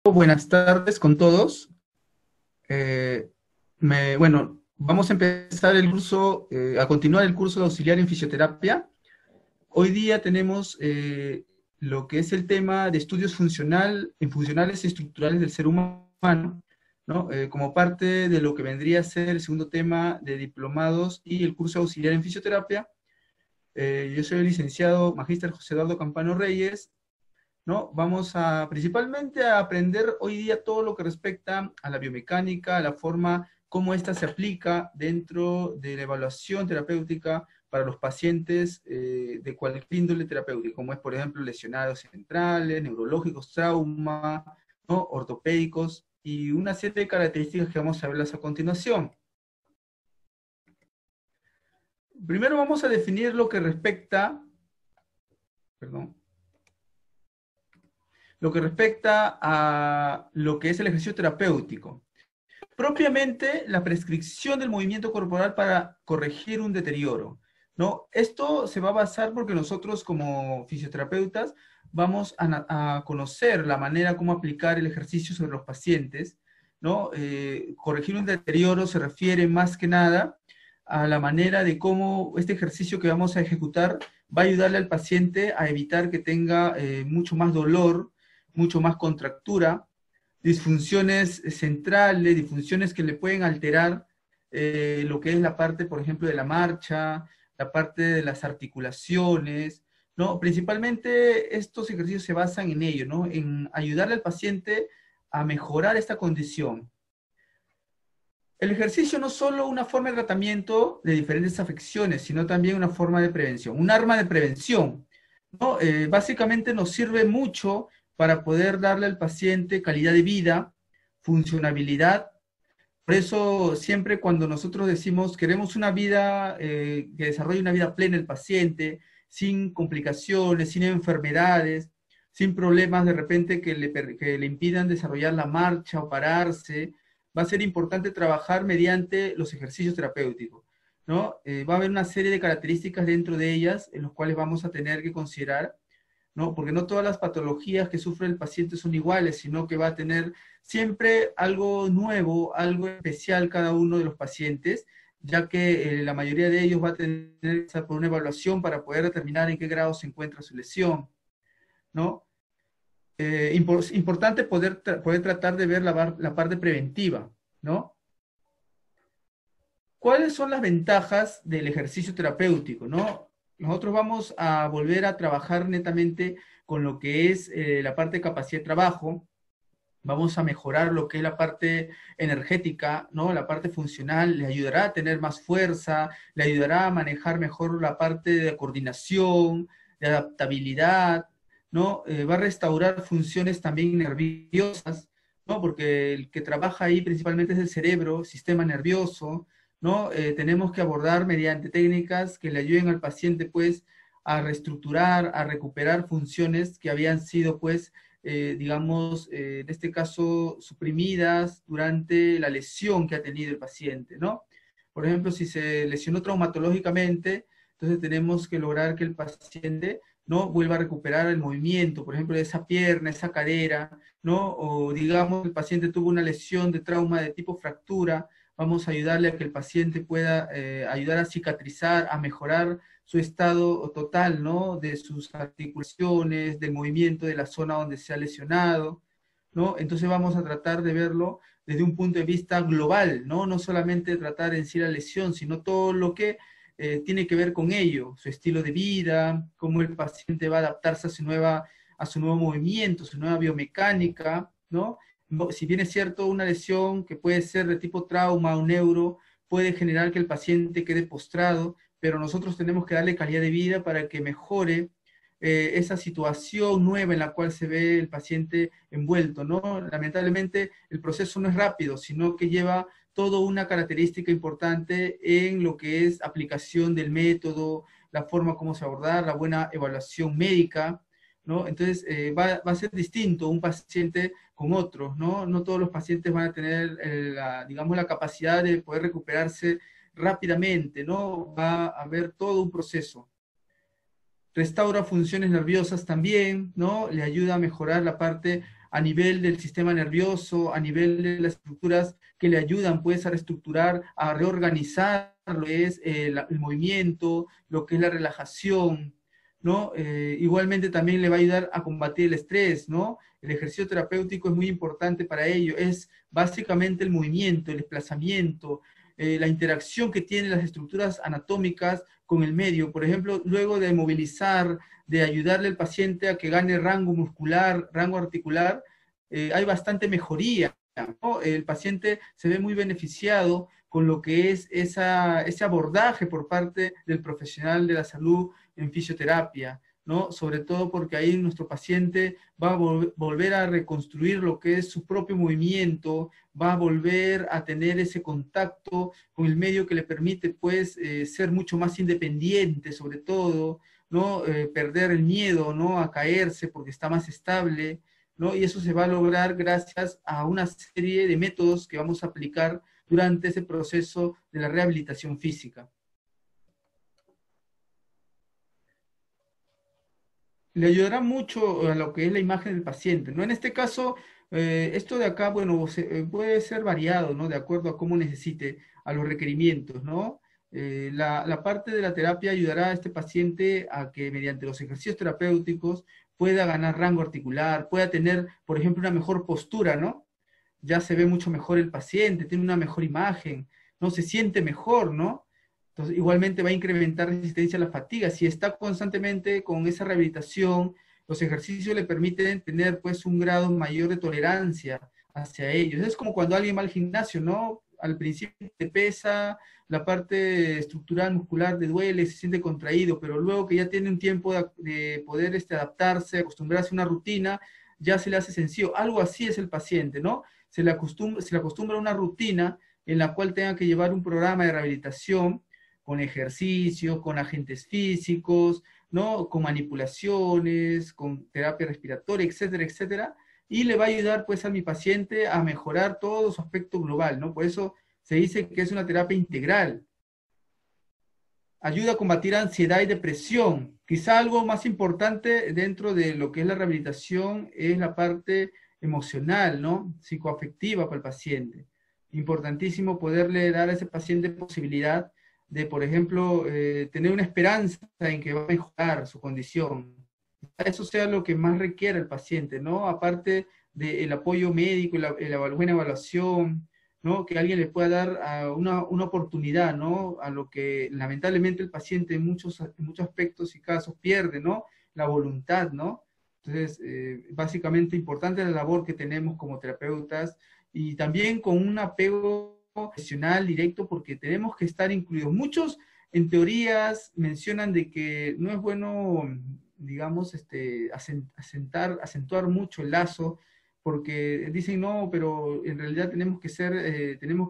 Buenas tardes con todos. Bueno, vamos a empezar el curso, a continuar el curso de auxiliar en fisioterapia. Hoy día tenemos lo que es el tema de estudios funcionales y estructurales del ser humano, ¿no? Como parte de lo que vendría a ser el segundo tema de diplomados y el curso de auxiliar en fisioterapia. Yo soy el licenciado Magíster José Eduardo Campano Reyes, ¿no? Vamos a principalmente a aprender hoy día todo lo que respecta a la biomecánica, a la forma cómo ésta se aplica dentro de la evaluación terapéutica para los pacientes de cualquier índole terapéutica, como es, por ejemplo, lesionados centrales, neurológicos, trauma, ¿no? Ortopédicos, y una serie de características que vamos a verlas a continuación. Primero vamos a definir lo que respecta, perdón, lo que respecta a lo que es el ejercicio terapéutico. Propiamente, la prescripción del movimiento corporal para corregir un deterioro, ¿no? Esto se va a basar porque nosotros como fisioterapeutas vamos a conocer la manera como aplicar el ejercicio sobre los pacientes, ¿no? Corregir un deterioro se refiere más que nada a la manera de cómo este ejercicio que vamos a ejecutar va a ayudarle al paciente a evitar que tenga mucho más dolor, mucho más contractura, disfunciones centrales, disfunciones que le pueden alterar lo que es la parte, por ejemplo, de la marcha, la parte de las articulaciones, ¿no? Principalmente estos ejercicios se basan en ello, ¿no? En ayudarle al paciente a mejorar esta condición. El ejercicio no es solo una forma de tratamiento de diferentes afecciones, sino también una forma de prevención, un arma de prevención, ¿no? Básicamente nos sirve mucho para poder darle al paciente calidad de vida, funcionabilidad. Por eso siempre cuando nosotros decimos queremos una vida, que desarrolle una vida plena el paciente, sin complicaciones, sin enfermedades, sin problemas de repente que le impidan desarrollar la marcha o pararse, va a ser importante trabajar mediante los ejercicios terapéuticos, ¿no? Va a haber una serie de características dentro de ellas en los cuales vamos a tener que considerar, ¿no? Porque no todas las patologías que sufre el paciente son iguales, sino que va a tener siempre algo nuevo, algo especial cada uno de los pacientes, ya que la mayoría de ellos va a tener que pasar por una evaluación para poder determinar en qué grado se encuentra su lesión, ¿no? Importante poder tratar de ver la parte preventiva, ¿no? ¿Cuáles son las ventajas del ejercicio terapéutico, no? Nosotros vamos a volver a trabajar netamente con lo que es la parte de capacidad de trabajo, vamos a mejorar lo que es la parte energética, ¿no? La parte funcional, le ayudará a tener más fuerza, le ayudará a manejar mejor la parte de coordinación, de adaptabilidad, ¿no? Va a restaurar funciones también nerviosas, ¿no? Porque el que trabaja ahí principalmente es el cerebro, sistema nervioso, ¿no? Tenemos que abordar mediante técnicas que le ayuden al paciente, pues, a reestructurar, a recuperar funciones que habían sido, pues, digamos, en este caso, suprimidas durante la lesión que ha tenido el paciente, ¿no? Por ejemplo, si se lesionó traumatológicamente, entonces tenemos que lograr que el paciente no vuelva a recuperar el movimiento, por ejemplo, de esa pierna, esa cadera, ¿no? O digamos, el paciente tuvo una lesión de trauma de tipo fractura, vamos a ayudarle a que el paciente pueda ayudar a cicatrizar, a mejorar su estado total, ¿no? De sus articulaciones, del movimiento de la zona donde se ha lesionado, ¿no? Entonces vamos a tratar de verlo desde un punto de vista global, ¿no? No solamente tratar en sí la lesión, sino todo lo que tiene que ver con ello, su estilo de vida, cómo el paciente va a adaptarse a su nuevo movimiento, su nueva biomecánica, ¿no? Si bien es cierto, una lesión que puede ser de tipo trauma o neuro, puede generar que el paciente quede postrado, pero nosotros tenemos que darle calidad de vida para que mejore esa situación nueva en la cual se ve el paciente envuelto, ¿no? Lamentablemente el proceso no es rápido, sino que lleva toda una característica importante en lo que es aplicación del método, la forma como se abordar, la buena evaluación médica, ¿no? Entonces va a ser distinto un paciente con otros, ¿no? No todos los pacientes van a tener, digamos, la capacidad de poder recuperarse rápidamente, ¿no? Va a haber todo un proceso. Restaura funciones nerviosas también, ¿no? Le ayuda a mejorar la parte a nivel del sistema nervioso, a nivel de las estructuras que le ayudan pues a reestructurar, a reorganizar lo que es el movimiento, lo que es la relajación, ¿no? Igualmente también le va a ayudar a combatir el estrés, ¿no? El ejercicio terapéutico es muy importante para ello, es básicamente el movimiento, el desplazamiento, la interacción que tienen las estructuras anatómicas con el medio. Por ejemplo, luego de movilizar, de ayudarle al paciente a que gane rango muscular, rango articular, hay bastante mejoría, ¿no? El paciente se ve muy beneficiado con lo que es ese abordaje por parte del profesional de la salud en fisioterapia, ¿no? Sobre todo porque ahí nuestro paciente va a volver a reconstruir lo que es su propio movimiento, va a volver a tener ese contacto con el medio que le permite, pues, ser mucho más independiente, sobre todo, ¿no? Perder el miedo, ¿no? A caerse porque está más estable, ¿no? Y eso se va a lograr gracias a una serie de métodos que vamos a aplicar durante ese proceso de la rehabilitación física. Le ayudará mucho a lo que es la imagen del paciente, ¿no? En este caso, esto de acá, bueno, puede ser variado, ¿no? De acuerdo a cómo necesite, a los requerimientos, ¿no? La parte de la terapia ayudará a este paciente a que mediante los ejercicios terapéuticos pueda ganar rango articular, pueda tener, por ejemplo, una mejor postura, ¿no? Ya se ve mucho mejor el paciente, tiene una mejor imagen, ¿no? Se siente mejor, ¿no? Entonces, igualmente va a incrementar resistencia a la fatiga. Si está constantemente con esa rehabilitación, los ejercicios le permiten tener pues un grado mayor de tolerancia hacia ellos. Es como cuando alguien va al gimnasio, ¿no? Al principio te pesa, la parte estructural muscular te duele, se siente contraído, pero luego que ya tiene un tiempo de poder adaptarse, acostumbrarse a una rutina, ya se le hace sencillo. Algo así es el paciente, ¿no? Se le acostumbra a una rutina en la cual tenga que llevar un programa de rehabilitación con ejercicios, con agentes físicos, ¿no? Con manipulaciones, con terapia respiratoria, etcétera, etcétera, y le va a ayudar pues a mi paciente a mejorar todo su aspecto global, ¿no? Por eso se dice que es una terapia integral. Ayuda a combatir ansiedad y depresión. Quizá algo más importante dentro de lo que es la rehabilitación es la parte emocional, ¿no? Psicoafectiva para el paciente. Importantísimo poderle dar a ese paciente posibilidad de, por ejemplo, tener una esperanza en que va a mejorar su condición. Eso sea lo que más requiere el paciente, ¿no? Aparte del apoyo médico, la buena evaluación, ¿no? Que alguien le pueda dar una oportunidad, ¿no? A lo que lamentablemente el paciente en muchos aspectos y casos pierde, ¿no? La voluntad, ¿no? Entonces, básicamente importante la labor que tenemos como terapeutas y también con un apego profesional directo porque tenemos que estar incluidos. Muchos en teorías mencionan de que no es bueno, digamos, acentuar mucho el lazo porque dicen no, pero en realidad tenemos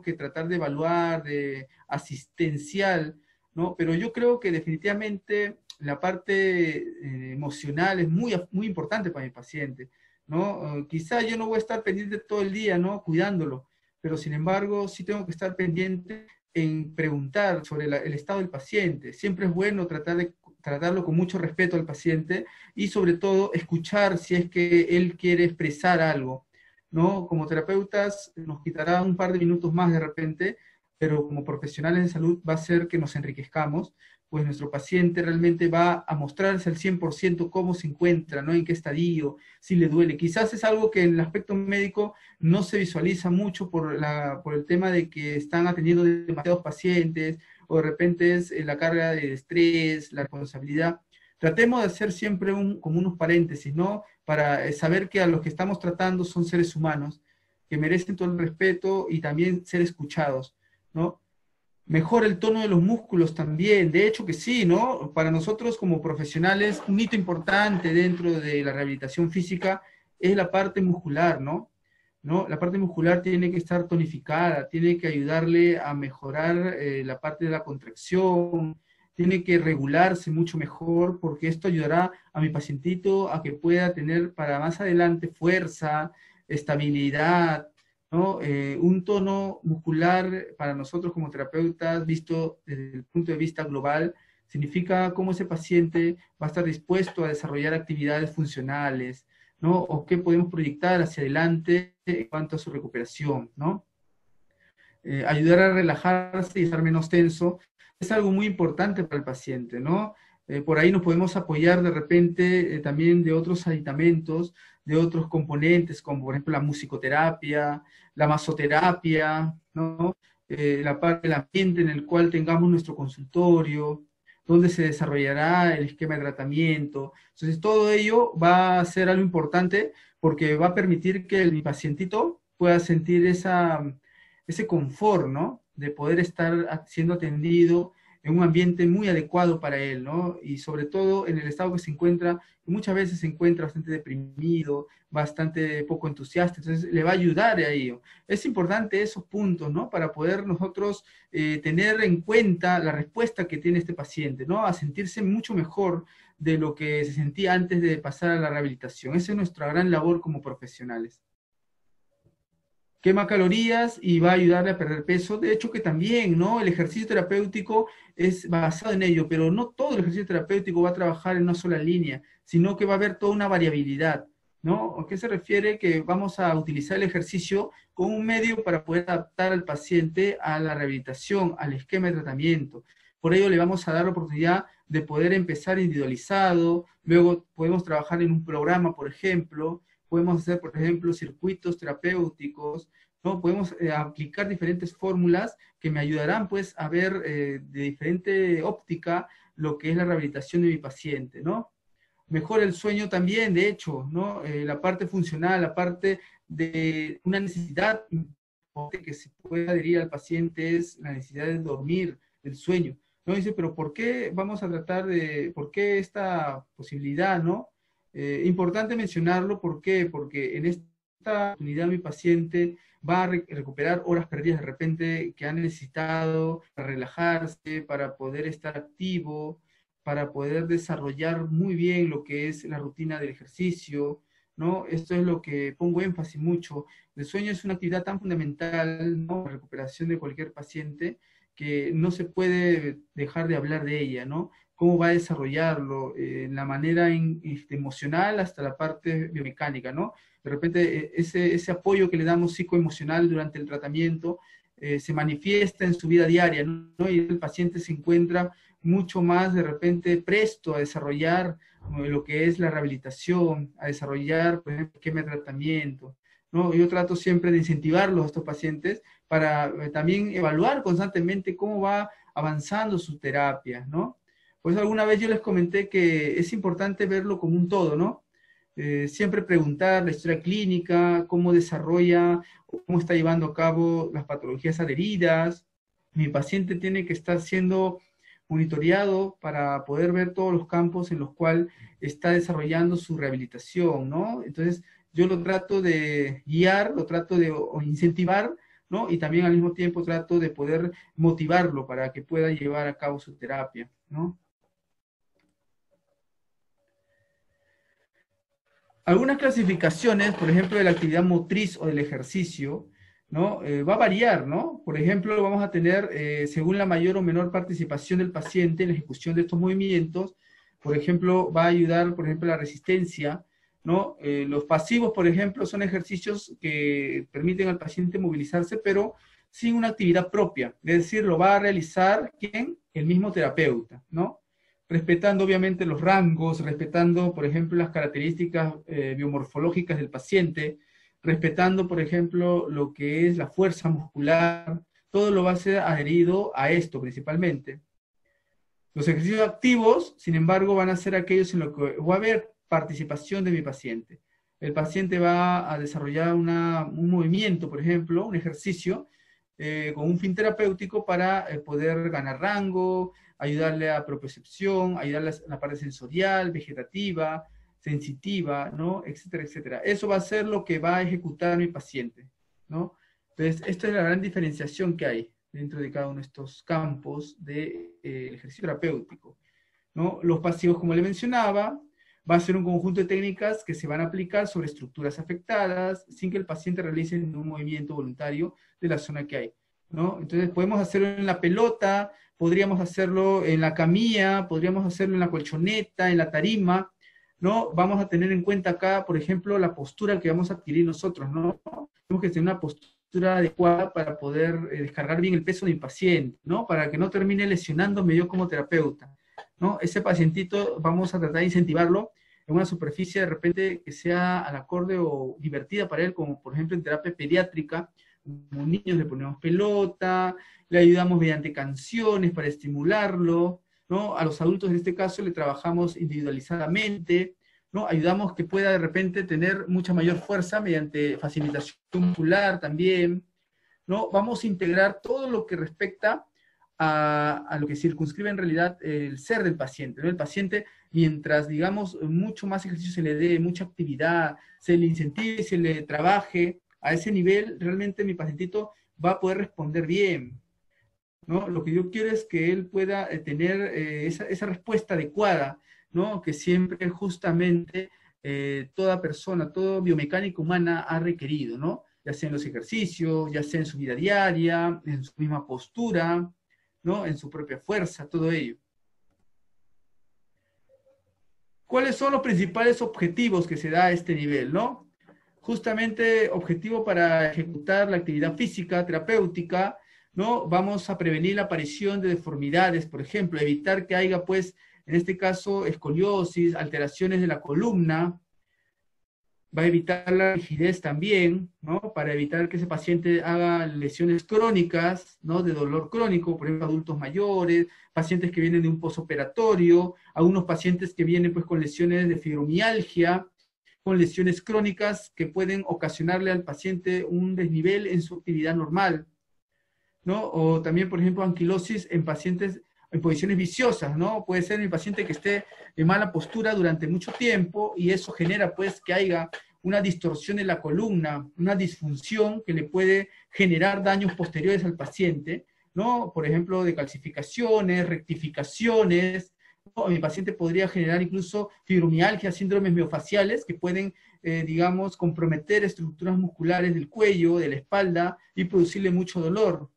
que tratar de evaluar, de asistencial, ¿no? Pero yo creo que definitivamente la parte emocional es muy importante para mi paciente, ¿no? Quizá yo no voy a estar pendiente todo el día, ¿no? Cuidándolo, pero sin embargo sí tengo que estar pendiente en preguntar sobre el estado del paciente. Siempre es bueno tratarlo con mucho respeto al paciente y sobre todo escuchar si es que él quiere expresar algo, ¿no? Como terapeutas nos quitará un par de minutos más de repente, pero como profesionales de salud va a ser que nos enriquezcamos, pues nuestro paciente realmente va a mostrarse al 100% cómo se encuentra, ¿no? En qué estadio, si le duele. Quizás es algo que en el aspecto médico no se visualiza mucho por el tema de que están atendiendo demasiados pacientes, o de repente es la carga de estrés, la responsabilidad. Tratemos de hacer siempre como unos paréntesis, ¿no? Para saber que a los que estamos tratando son seres humanos, que merecen todo el respeto y también ser escuchados, ¿no? Mejora el tono de los músculos también, de hecho que sí, ¿no? Para nosotros como profesionales, un hito importante dentro de la rehabilitación física es la parte muscular, ¿no? ¿No? La parte muscular tiene que estar tonificada, tiene que ayudarle a mejorar la parte de la contracción, tiene que regularse mucho mejor, porque esto ayudará a mi pacientito a que pueda tener para más adelante fuerza, estabilidad, ¿no? Un tono muscular para nosotros como terapeutas, visto desde el punto de vista global, significa cómo ese paciente va a estar dispuesto a desarrollar actividades funcionales, ¿no? O qué podemos proyectar hacia adelante en cuanto a su recuperación, ¿no? Ayudar a relajarse y estar menos tenso es algo muy importante para el paciente, ¿no? Por ahí nos podemos apoyar de repente también de otros aditamentos, de otros componentes, como por ejemplo la musicoterapia, la masoterapia, ¿no? La parte del ambiente en el cual tengamos nuestro consultorio, donde se desarrollará el esquema de tratamiento. Entonces, todo ello va a ser algo importante porque va a permitir que mi pacientito pueda sentir ese confort, ¿no? De poder estar siendo atendido en un ambiente muy adecuado para él, ¿no? Y sobre todo en el estado que se encuentra, muchas veces se encuentra bastante deprimido, bastante poco entusiasta, entonces le va a ayudar a ello. Es importante esos puntos, ¿no? Para poder nosotros tener en cuenta la respuesta que tiene este paciente, ¿no? A sentirse mucho mejor de lo que se sentía antes de pasar a la rehabilitación. Esa es nuestra gran labor como profesionales. Quema calorías y va a ayudarle a perder peso. De hecho que también, ¿no? El ejercicio terapéutico es basado en ello, pero no todo el ejercicio terapéutico va a trabajar en una sola línea, sino que va a haber toda una variabilidad, ¿no? ¿A qué se refiere? Que vamos a utilizar el ejercicio como un medio para poder adaptar al paciente a la rehabilitación, al esquema de tratamiento. Por ello le vamos a dar la oportunidad de poder empezar individualizado, luego podemos trabajar en un programa, por ejemplo, podemos hacer, por ejemplo, circuitos terapéuticos, ¿no? Podemos aplicar diferentes fórmulas que me ayudarán, pues, a ver de diferente óptica lo que es la rehabilitación de mi paciente, ¿no? Mejora el sueño también, de hecho, ¿no? La parte funcional, la parte de una necesidad que se puede adherir al paciente es la necesidad de dormir, del sueño. ¿No? Dice, pero ¿por qué vamos a tratar de, por qué esta posibilidad, ¿no? Importante mencionarlo, ¿por qué? Porque en esta oportunidad mi paciente va a recuperar horas perdidas de repente que ha necesitado para relajarse, para poder estar activo, para poder desarrollar muy bien lo que es la rutina del ejercicio, ¿no? Esto es lo que pongo énfasis mucho. El sueño es una actividad tan fundamental, ¿no? La recuperación de cualquier paciente que no se puede dejar de hablar de ella, ¿no? Cómo va a desarrollarlo, la manera emocional hasta la parte biomecánica, ¿no? De repente ese apoyo que le damos psicoemocional durante el tratamiento se manifiesta en su vida diaria, ¿no? Y el paciente se encuentra mucho más de repente presto a desarrollar lo que es la rehabilitación, a desarrollar, por ejemplo, esquema de tratamiento, ¿no? Yo trato siempre de incentivarlos a estos pacientes para también evaluar constantemente cómo va avanzando su terapia, ¿no? Pues alguna vez yo les comenté que es importante verlo como un todo, ¿no? Siempre preguntar la historia clínica, cómo desarrolla, cómo está llevando a cabo las patologías adheridas. Mi paciente tiene que estar siendo monitoreado para poder ver todos los campos en los cuales está desarrollando su rehabilitación, ¿no? Entonces, yo lo trato de guiar, lo trato de incentivar, ¿no? Y también al mismo tiempo trato de poder motivarlo para que pueda llevar a cabo su terapia, ¿no? Algunas clasificaciones, por ejemplo, de la actividad motriz o del ejercicio, ¿no? Va a variar, ¿no? Por ejemplo, vamos a tener, según la mayor o menor participación del paciente en la ejecución de estos movimientos, por ejemplo, va a ayudar, por ejemplo, la resistencia, ¿no? Los pasivos, por ejemplo, son ejercicios que permiten al paciente movilizarse, pero sin una actividad propia, es decir, lo va a realizar, ¿quién? El mismo terapeuta, ¿no? Respetando obviamente los rangos, respetando, por ejemplo, las características biomorfológicas del paciente, respetando, por ejemplo, lo que es la fuerza muscular, todo lo va a ser adherido a esto principalmente. Los ejercicios activos, sin embargo, van a ser aquellos en los que va a haber participación de mi paciente. El paciente va a desarrollar un movimiento, por ejemplo, un ejercicio, con un fin terapéutico para poder ganar rango, ayudarle a propiocepción, ayudarle a la parte sensorial, vegetativa, sensitiva, ¿no? Etcétera, etcétera. Eso va a ser lo que va a ejecutar mi paciente, ¿no? Entonces, esta es la gran diferenciación que hay dentro de cada uno de estos campos del ejercicio terapéutico, ¿no? Los pasivos, como le mencionaba, va a ser un conjunto de técnicas que se van a aplicar sobre estructuras afectadas sin que el paciente realice ningún movimiento voluntario de la zona que hay, ¿no? Entonces podemos hacerlo en la pelota, podríamos hacerlo en la camilla, podríamos hacerlo en la colchoneta, en la tarima, ¿no? Vamos a tener en cuenta acá, por ejemplo, la postura que vamos a adquirir nosotros, ¿no? Tenemos que tener una postura adecuada para poder descargar bien el peso del paciente, ¿no? Para que no termine lesionándome yo como terapeuta, ¿no? Ese pacientito vamos a tratar de incentivarlo en una superficie de repente que sea al acorde o divertida para él, como por ejemplo en terapia pediátrica, como niños le ponemos pelota, le ayudamos mediante canciones para estimularlo, ¿no? A los adultos en este caso le trabajamos individualizadamente, ¿no? Ayudamos que pueda de repente tener mucha mayor fuerza mediante facilitación muscular también, ¿no? Vamos a integrar todo lo que respecta a lo que circunscribe en realidad el ser del paciente, ¿no? El paciente, mientras, digamos, mucho más ejercicio se le dé, mucha actividad, se le incentive, se le trabaje, a ese nivel, realmente mi pacientito va a poder responder bien, ¿no? Lo que yo quiero es que él pueda tener esa respuesta adecuada, ¿no? Que siempre justamente toda persona, todo biomecánica humana ha requerido, ¿no? Ya sea en los ejercicios, ya sea en su vida diaria, en su misma postura, ¿no? En su propia fuerza, todo ello. ¿Cuáles son los principales objetivos que se da a este nivel, no? Justamente objetivo para ejecutar la actividad física, terapéutica, ¿no? Vamos a prevenir la aparición de deformidades, por ejemplo, evitar que haya, pues, en este caso, escoliosis, alteraciones de la columna, va a evitar la rigidez también, ¿no? Para evitar que ese paciente haga lesiones crónicas, ¿no? De dolor crónico, por ejemplo, adultos mayores, pacientes que vienen de un posoperatorio, algunos pacientes que vienen pues con lesiones de fibromialgia, con lesiones crónicas que pueden ocasionarle al paciente un desnivel en su actividad normal, ¿no? O también, por ejemplo, anquilosis en pacientes en posiciones viciosas, ¿no? Puede ser en el paciente que esté en mala postura durante mucho tiempo y eso genera, pues, que haya una distorsión en la columna, una disfunción que le puede generar daños posteriores al paciente, ¿no? Por ejemplo, de calcificaciones, rectificaciones, ¿no? Mi paciente podría generar incluso fibromialgia, síndromes miofaciales que pueden, digamos, comprometer estructuras musculares del cuello, de la espalda y producirle mucho dolor.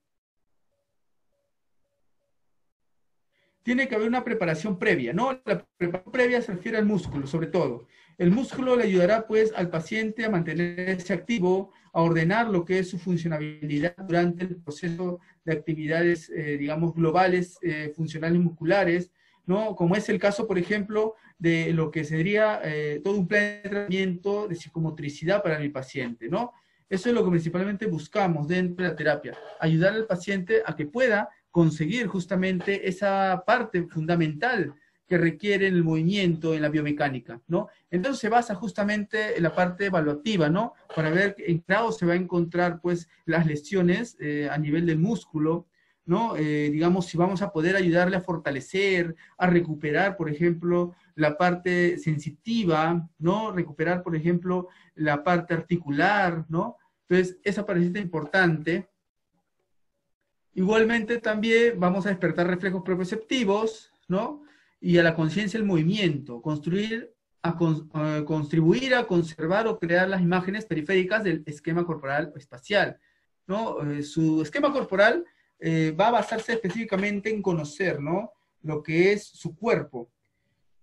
Tiene que haber una preparación previa, ¿no? La preparación previa se refiere al músculo, sobre todo. El músculo le ayudará, pues, al paciente a mantenerse activo, a ordenar lo que es su funcionabilidad durante el proceso de actividades, digamos, globales, funcionales musculares, ¿no? Como es el caso, por ejemplo, de lo que sería todo un plan de tratamiento de psicomotricidad para mi paciente, ¿no? Eso es lo que principalmente buscamos dentro de la terapia, ayudar al paciente a que pueda conseguir justamente esa parte fundamental que requiere el movimiento en la biomecánica, ¿no? Entonces se basa justamente en la parte evaluativa, ¿no? Para ver en qué grado se va a encontrar, pues, las lesiones a nivel del músculo, ¿no? Digamos, si vamos a poder ayudarle a fortalecer, a recuperar, por ejemplo, la parte sensitiva, ¿no? Recuperar, por ejemplo, la parte articular, ¿no? Entonces, esa parece importante. Igualmente también vamos a despertar reflejos propioceptivos, ¿no? Y a la conciencia del movimiento, contribuir a conservar o crear las imágenes periféricas del esquema corporal o espacial, ¿no? Su esquema corporal va a basarse específicamente en conocer, ¿no? Lo que es su cuerpo.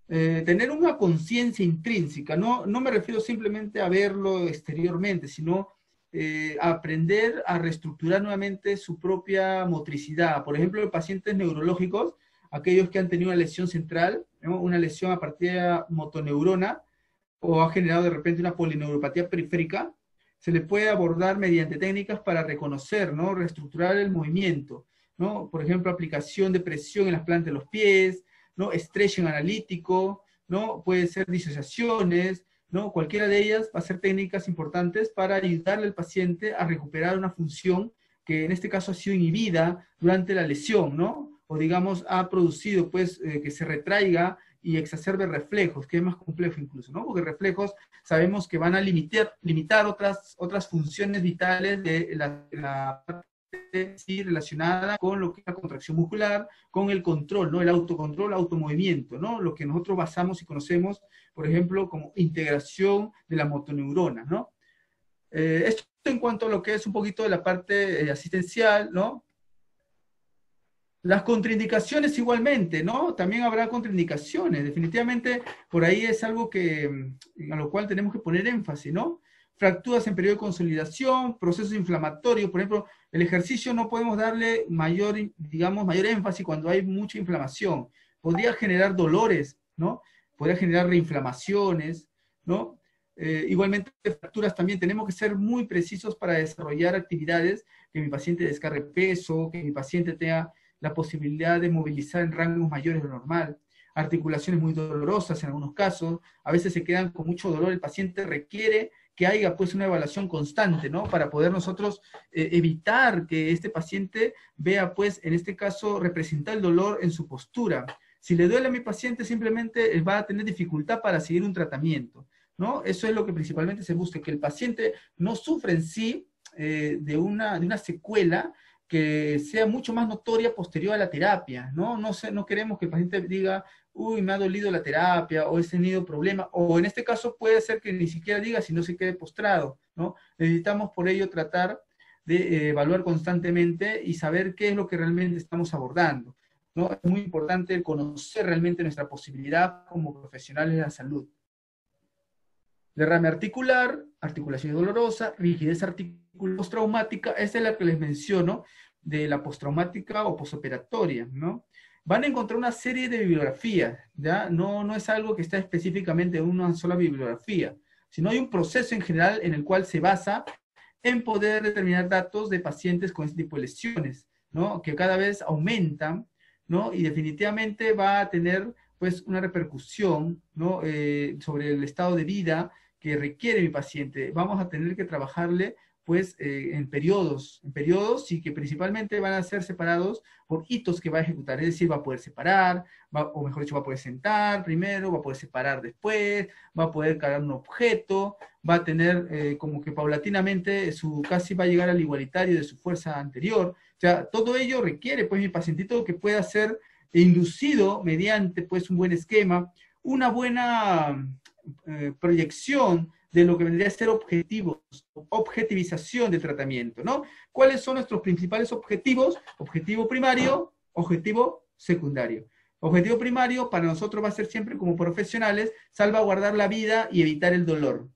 Tener una conciencia intrínseca, no me refiero simplemente a verlo exteriormente, sino aprender a reestructurar nuevamente su propia motricidad. Por ejemplo, en pacientes neurológicos, aquellos que han tenido una lesión central, ¿no? Una lesión a partir de la motoneurona, o ha generado de repente una polineuropatía periférica, se le puede abordar mediante técnicas para reconocer, ¿no? Reestructurar el movimiento, ¿no? Por ejemplo, aplicación de presión en las plantas de los pies, ¿no? Stretching analítico, ¿no? Puede ser disociaciones, ¿no? Cualquiera de ellas va a ser técnicas importantes para ayudarle al paciente a recuperar una función que en este caso ha sido inhibida durante la lesión, ¿no? O digamos, ha producido, pues, que se retraiga y exacerbe reflejos, que es más complejo incluso, ¿no? Porque reflejos sabemos que van a limitar otras funciones vitales de la parte sí, relacionada con lo que es la contracción muscular, con el control, ¿no? El autocontrol, automovimiento, ¿no? Lo que nosotros basamos y conocemos, por ejemplo, como integración de la motoneurona, ¿no? Esto en cuanto a lo que es un poquito de la parte asistencial, ¿no? Las contraindicaciones igualmente, ¿no? También habrá contraindicaciones. Definitivamente, por ahí es algo a lo cual tenemos que poner énfasis, ¿no? Fracturas en periodo de consolidación, procesos inflamatorios. Por ejemplo, el ejercicio no podemos darle mayor, digamos, mayor énfasis cuando hay mucha inflamación. Podría generar dolores, ¿no? Podría generar reinflamaciones, ¿no? Igualmente, fracturas también. Tenemos que ser muy precisos para desarrollar actividades, que mi paciente descargue peso, que mi paciente tenga la posibilidad de movilizar en rangos mayores de lo normal, articulaciones muy dolorosas en algunos casos, a veces se quedan con mucho dolor, el paciente requiere que haya pues una evaluación constante, ¿no? Para poder nosotros evitar que este paciente vea pues en este caso representar el dolor en su postura. Si le duele a mi paciente simplemente va a tener dificultad para seguir un tratamiento, ¿no? Eso es lo que principalmente se busca, que el paciente no sufra en sí de una secuela que sea mucho más notoria posterior a la terapia, ¿no? No queremos que el paciente diga, uy, me ha dolido la terapia, o he tenido problemas, o en este caso puede ser que ni siquiera diga si no se quede postrado, ¿no? Necesitamos por ello tratar de evaluar constantemente y saber qué es lo que realmente estamos abordando, ¿no? Es muy importante conocer realmente nuestra posibilidad como profesionales de la salud. Derrame articular, articulación dolorosa, rigidez articular postraumática, esa es la que les menciono, de la postraumática o posoperatoria, ¿no? Van a encontrar una serie de bibliografías, ¿ya? No es algo que está específicamente en una sola bibliografía, sino hay un proceso en general en el cual se basa en poder determinar datos de pacientes con este tipo de lesiones, ¿no? Que cada vez aumentan, ¿no? Y definitivamente va a tener, pues, una repercusión, ¿no? Sobre el estado de vida que requiere mi paciente. Vamos a tener que trabajarle pues en periodos y que principalmente van a ser separados por hitos que va a ejecutar, es decir, va a poder separar, o mejor dicho, va a poder sentar primero, va a poder separar después, va a poder cargar un objeto, va a tener como que paulatinamente casi va a llegar al igualitario de su fuerza anterior. O sea, todo ello requiere pues mi pacientito que pueda ser inducido mediante pues un buen esquema, una buena proyección de lo que vendría a ser objetivos, objetivización del tratamiento, ¿no? ¿Cuáles son nuestros principales objetivos? Objetivo primario, objetivo secundario. Objetivo primario para nosotros va a ser siempre como profesionales salvaguardar la vida y evitar el dolor,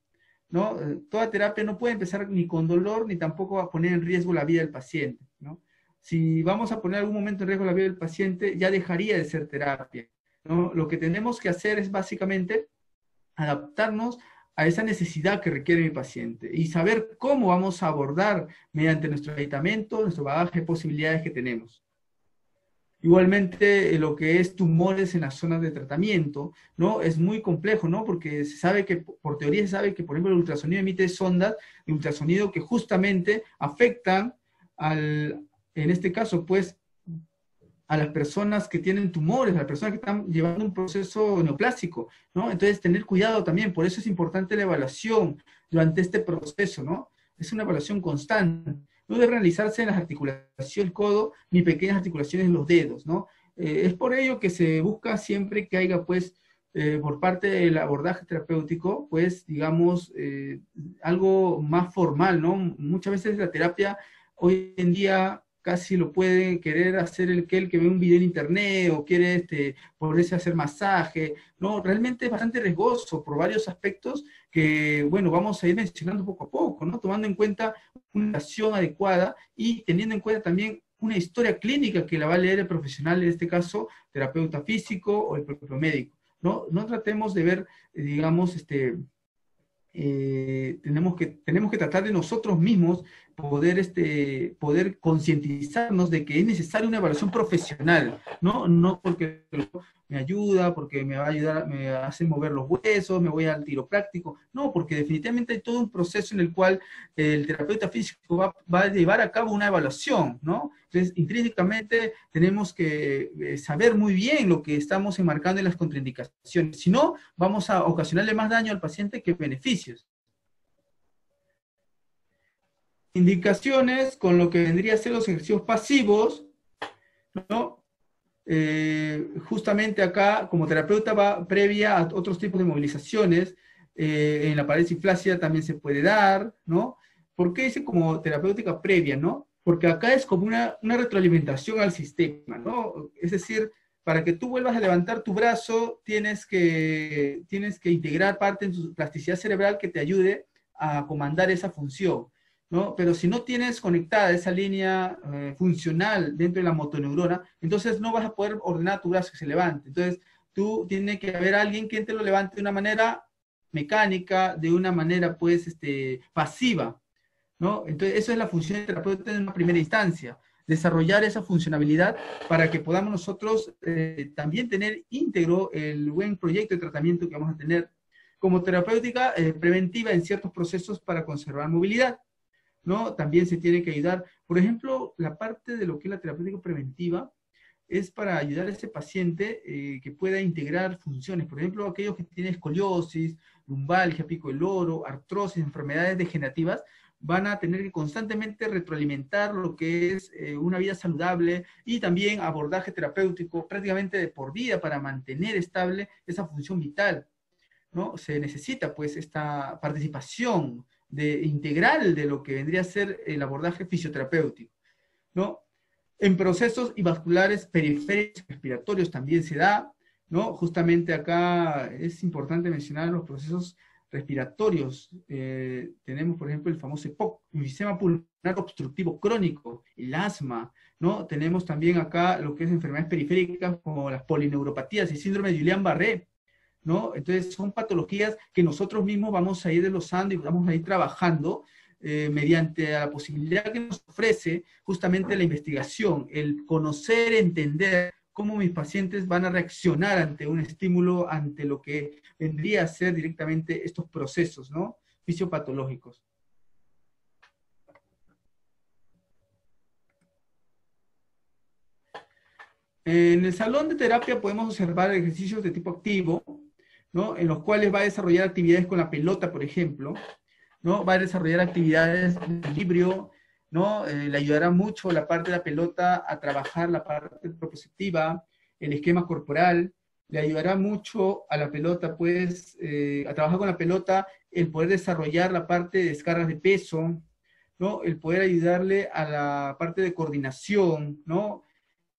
¿no? Toda terapia no puede empezar ni con dolor ni tampoco va a poner en riesgo la vida del paciente, ¿no? Si vamos a poner algún momento en riesgo la vida del paciente, ya dejaría de ser terapia, ¿no? Lo que tenemos que hacer es básicamente adaptarnos a esa necesidad que requiere mi paciente y saber cómo vamos a abordar mediante nuestro aditamento, nuestro bagaje de posibilidades que tenemos. Igualmente, lo que es tumores en las zonas de tratamiento, ¿no? Es muy complejo, ¿no? Porque se sabe que, por teoría se sabe que, por ejemplo, el ultrasonido emite sondas de ultrasonido que justamente afectan en este caso, pues, a las personas que tienen tumores, a las personas que están llevando un proceso neoplásico, ¿no? Entonces, tener cuidado también, por eso es importante la evaluación durante este proceso, ¿no? Es una evaluación constante. No debe realizarse en las articulaciones del codo, ni pequeñas articulaciones en los dedos, ¿no? Es por ello que se busca siempre que haya, pues, por parte del abordaje terapéutico, pues, digamos, algo más formal, ¿no? Muchas veces la terapia hoy en día casi lo puede querer hacer el que ve un video en internet o quiere ponerse a hacer masaje, ¿no? Realmente es bastante riesgoso por varios aspectos que, bueno, vamos a ir mencionando poco a poco, ¿no? Tomando en cuenta una acción adecuada y teniendo en cuenta también una historia clínica que la va a leer el profesional, en este caso, terapeuta físico o el propio médico, ¿no? No tratemos de ver, digamos, tenemos que tratar de nosotros mismos poder concientizarnos de que es necesaria una evaluación profesional, no porque me ayuda, porque me va a ayudar, me hace mover los huesos, me voy al quiropráctico, no, porque definitivamente hay todo un proceso en el cual el terapeuta físico va a llevar a cabo una evaluación, ¿no? Entonces, intrínsecamente tenemos que saber muy bien lo que estamos enmarcando en las contraindicaciones, si no, vamos a ocasionarle más daño al paciente que beneficios. Indicaciones con lo que vendría a ser los ejercicios pasivos, ¿no? Justamente acá, como terapeuta, va previa a otros tipos de movilizaciones, en la parálisis flácida también se puede dar, ¿no? ¿Por qué dice como terapéutica previa, no? porque acá es como una retroalimentación al sistema, ¿no? Es decir, para que tú vuelvas a levantar tu brazo, tienes que integrar parte en tu plasticidad cerebral que te ayude a comandar esa función, ¿no? Pero si no tienes conectada esa línea funcional dentro de la motoneurona, entonces no vas a poder ordenar a tu brazo que se levante. Entonces, tú tiene que haber alguien que te lo levante de una manera mecánica, de una manera, pues, pasiva, ¿no? Entonces, eso es la función del terapeuta en una primera instancia, desarrollar esa funcionalidad para que podamos nosotros también tener íntegro el buen proyecto de tratamiento que vamos a tener como terapéutica preventiva en ciertos procesos para conservar movilidad, ¿no? También se tiene que ayudar, por ejemplo, la parte de lo que es la terapéutica preventiva es para ayudar a ese paciente que pueda integrar funciones. Por ejemplo, aquellos que tienen escoliosis, lumbalgia, pico del loro, artrosis, enfermedades degenerativas, van a tener que constantemente retroalimentar lo que es una vida saludable y también abordaje terapéutico prácticamente de por vida para mantener estable esa función vital, ¿no? Se necesita pues esta participación integral de lo que vendría a ser el abordaje fisioterapéutico, ¿no? En procesos y vasculares periféricos respiratorios también se da, ¿no? Justamente acá es importante mencionar los procesos respiratorios. Tenemos, por ejemplo, el famoso EPOC, enfisema pulmonar obstructivo crónico, el asma, ¿no? Tenemos también acá lo que es enfermedades periféricas como las polineuropatías y síndrome de Guillain-Barré, ¿no? Entonces son patologías que nosotros mismos vamos a ir desglosando y vamos a ir trabajando mediante la posibilidad que nos ofrece justamente la investigación, el conocer, entender cómo mis pacientes van a reaccionar ante un estímulo, ante lo que vendría a ser directamente estos procesos, ¿no? Fisiopatológicos. En el salón de terapia podemos observar ejercicios de tipo activo, ¿no? En los cuales va a desarrollar actividades con la pelota, por ejemplo, ¿no? Va a desarrollar actividades de equilibrio, ¿no? Le ayudará mucho la parte de la pelota a trabajar la parte propositiva, el esquema corporal, le ayudará mucho a la pelota, pues, a trabajar con la pelota, el poder desarrollar la parte de descargas de peso, ¿no? El poder ayudarle a la parte de coordinación, ¿no?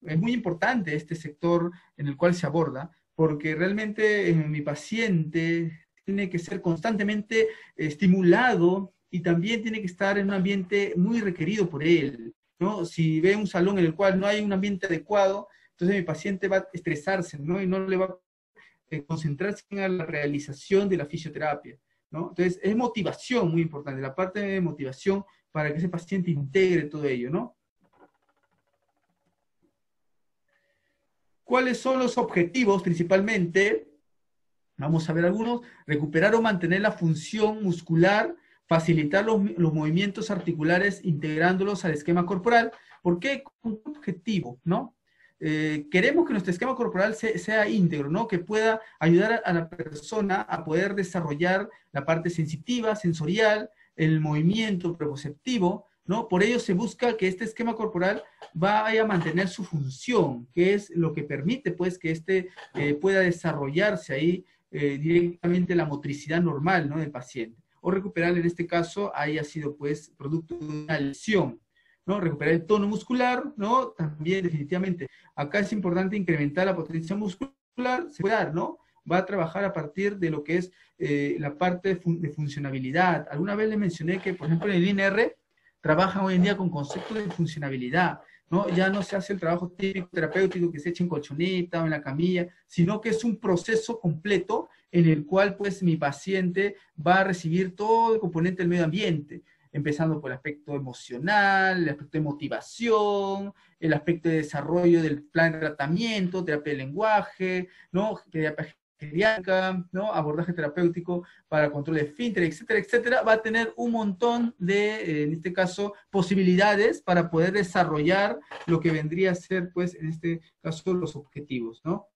Es muy importante este sector en el cual se aborda, porque realmente mi paciente tiene que ser constantemente estimulado y también tiene que estar en un ambiente muy requerido por él, ¿no? Si ve un salón en el cual no hay un ambiente adecuado, entonces mi paciente va a estresarse, ¿no? Y no le va a concentrarse en la realización de la fisioterapia, ¿no? Entonces es motivación muy importante, la parte de motivación para que ese paciente integre todo ello, ¿no? ¿Cuáles son los objetivos principalmente? Vamos a ver algunos. Recuperar o mantener la función muscular, facilitar los movimientos articulares integrándolos al esquema corporal. ¿Por qué? Con un objetivo, ¿no? Queremos que nuestro esquema corporal sea íntegro, ¿no? Que pueda ayudar a la persona a poder desarrollar la parte sensitiva, sensorial, el movimiento proprioceptivo, ¿no? Por ello se busca que este esquema corporal vaya a mantener su función, que es lo que permite, pues, que pueda desarrollarse ahí directamente la motricidad normal, ¿no? Del paciente. O recuperar, en este caso, haya sido, pues, producto de una lesión, ¿no? Recuperar el tono muscular, ¿no? También, definitivamente. Acá es importante incrementar la potencia muscular, se puede dar, ¿no? Va a trabajar a partir de lo que es la parte de funcionabilidad. Alguna vez le mencioné que, por ejemplo, en el INR trabajan hoy en día con conceptos de funcionabilidad, ¿no? Ya no se hace el trabajo típico terapéutico que se echa en colchoneta o en la camilla, sino que es un proceso completo en el cual, pues, mi paciente va a recibir todo el componente del medio ambiente, empezando por el aspecto emocional, el aspecto de motivación, el aspecto de desarrollo del plan de tratamiento, terapia de lenguaje, ¿no? Terapia geriátrica, ¿no? Abordaje terapéutico para control de esfínter, etcétera, etcétera, va a tener un montón de, en este caso, posibilidades para poder desarrollar lo que vendría a ser, pues, en este caso, los objetivos, ¿no?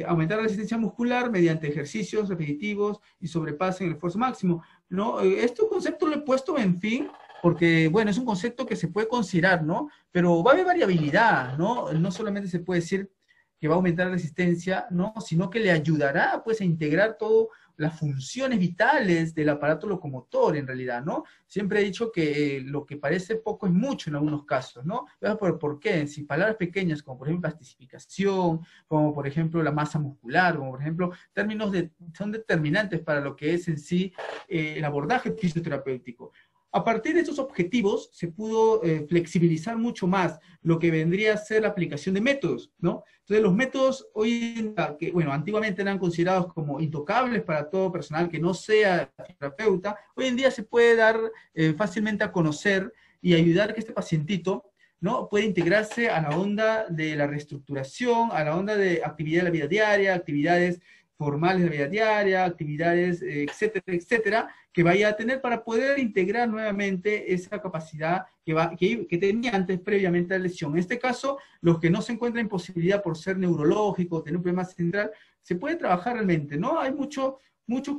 Aumentar la resistencia muscular mediante ejercicios repetitivos y sobrepasen el esfuerzo máximo, ¿no? Este concepto lo he puesto en fin, porque, bueno, es un concepto que se puede considerar, ¿no? Pero va a haber variabilidad, ¿no? No solamente se puede decir que va a aumentar la resistencia, ¿no? Sino que le ayudará, pues, a integrar todo las funciones vitales del aparato locomotor en realidad, ¿no? Siempre he dicho que lo que parece poco es mucho en algunos casos, ¿no? ¿Por qué? Si palabras pequeñas como por ejemplo plastificación, como por ejemplo la masa muscular, como por ejemplo son determinantes para lo que es en sí el abordaje fisioterapéutico. A partir de estos objetivos se pudo flexibilizar mucho más lo que vendría a ser la aplicación de métodos, ¿no? Entonces los métodos hoy en día, que bueno, antiguamente eran considerados como intocables para todo personal que no sea terapeuta, hoy en día se puede dar fácilmente a conocer y ayudar a que este pacientito, ¿no?, puede integrarse a la onda de la reestructuración, a la onda de actividad de la vida diaria, actividades formales de la vida diaria, actividades, etcétera, etcétera, que vaya a tener para poder integrar nuevamente esa capacidad que tenía antes previamente a la lesión. En este caso, los que no se encuentran en posibilidad por ser neurológico, tener un problema central, se puede trabajar realmente, ¿no? Hay mucho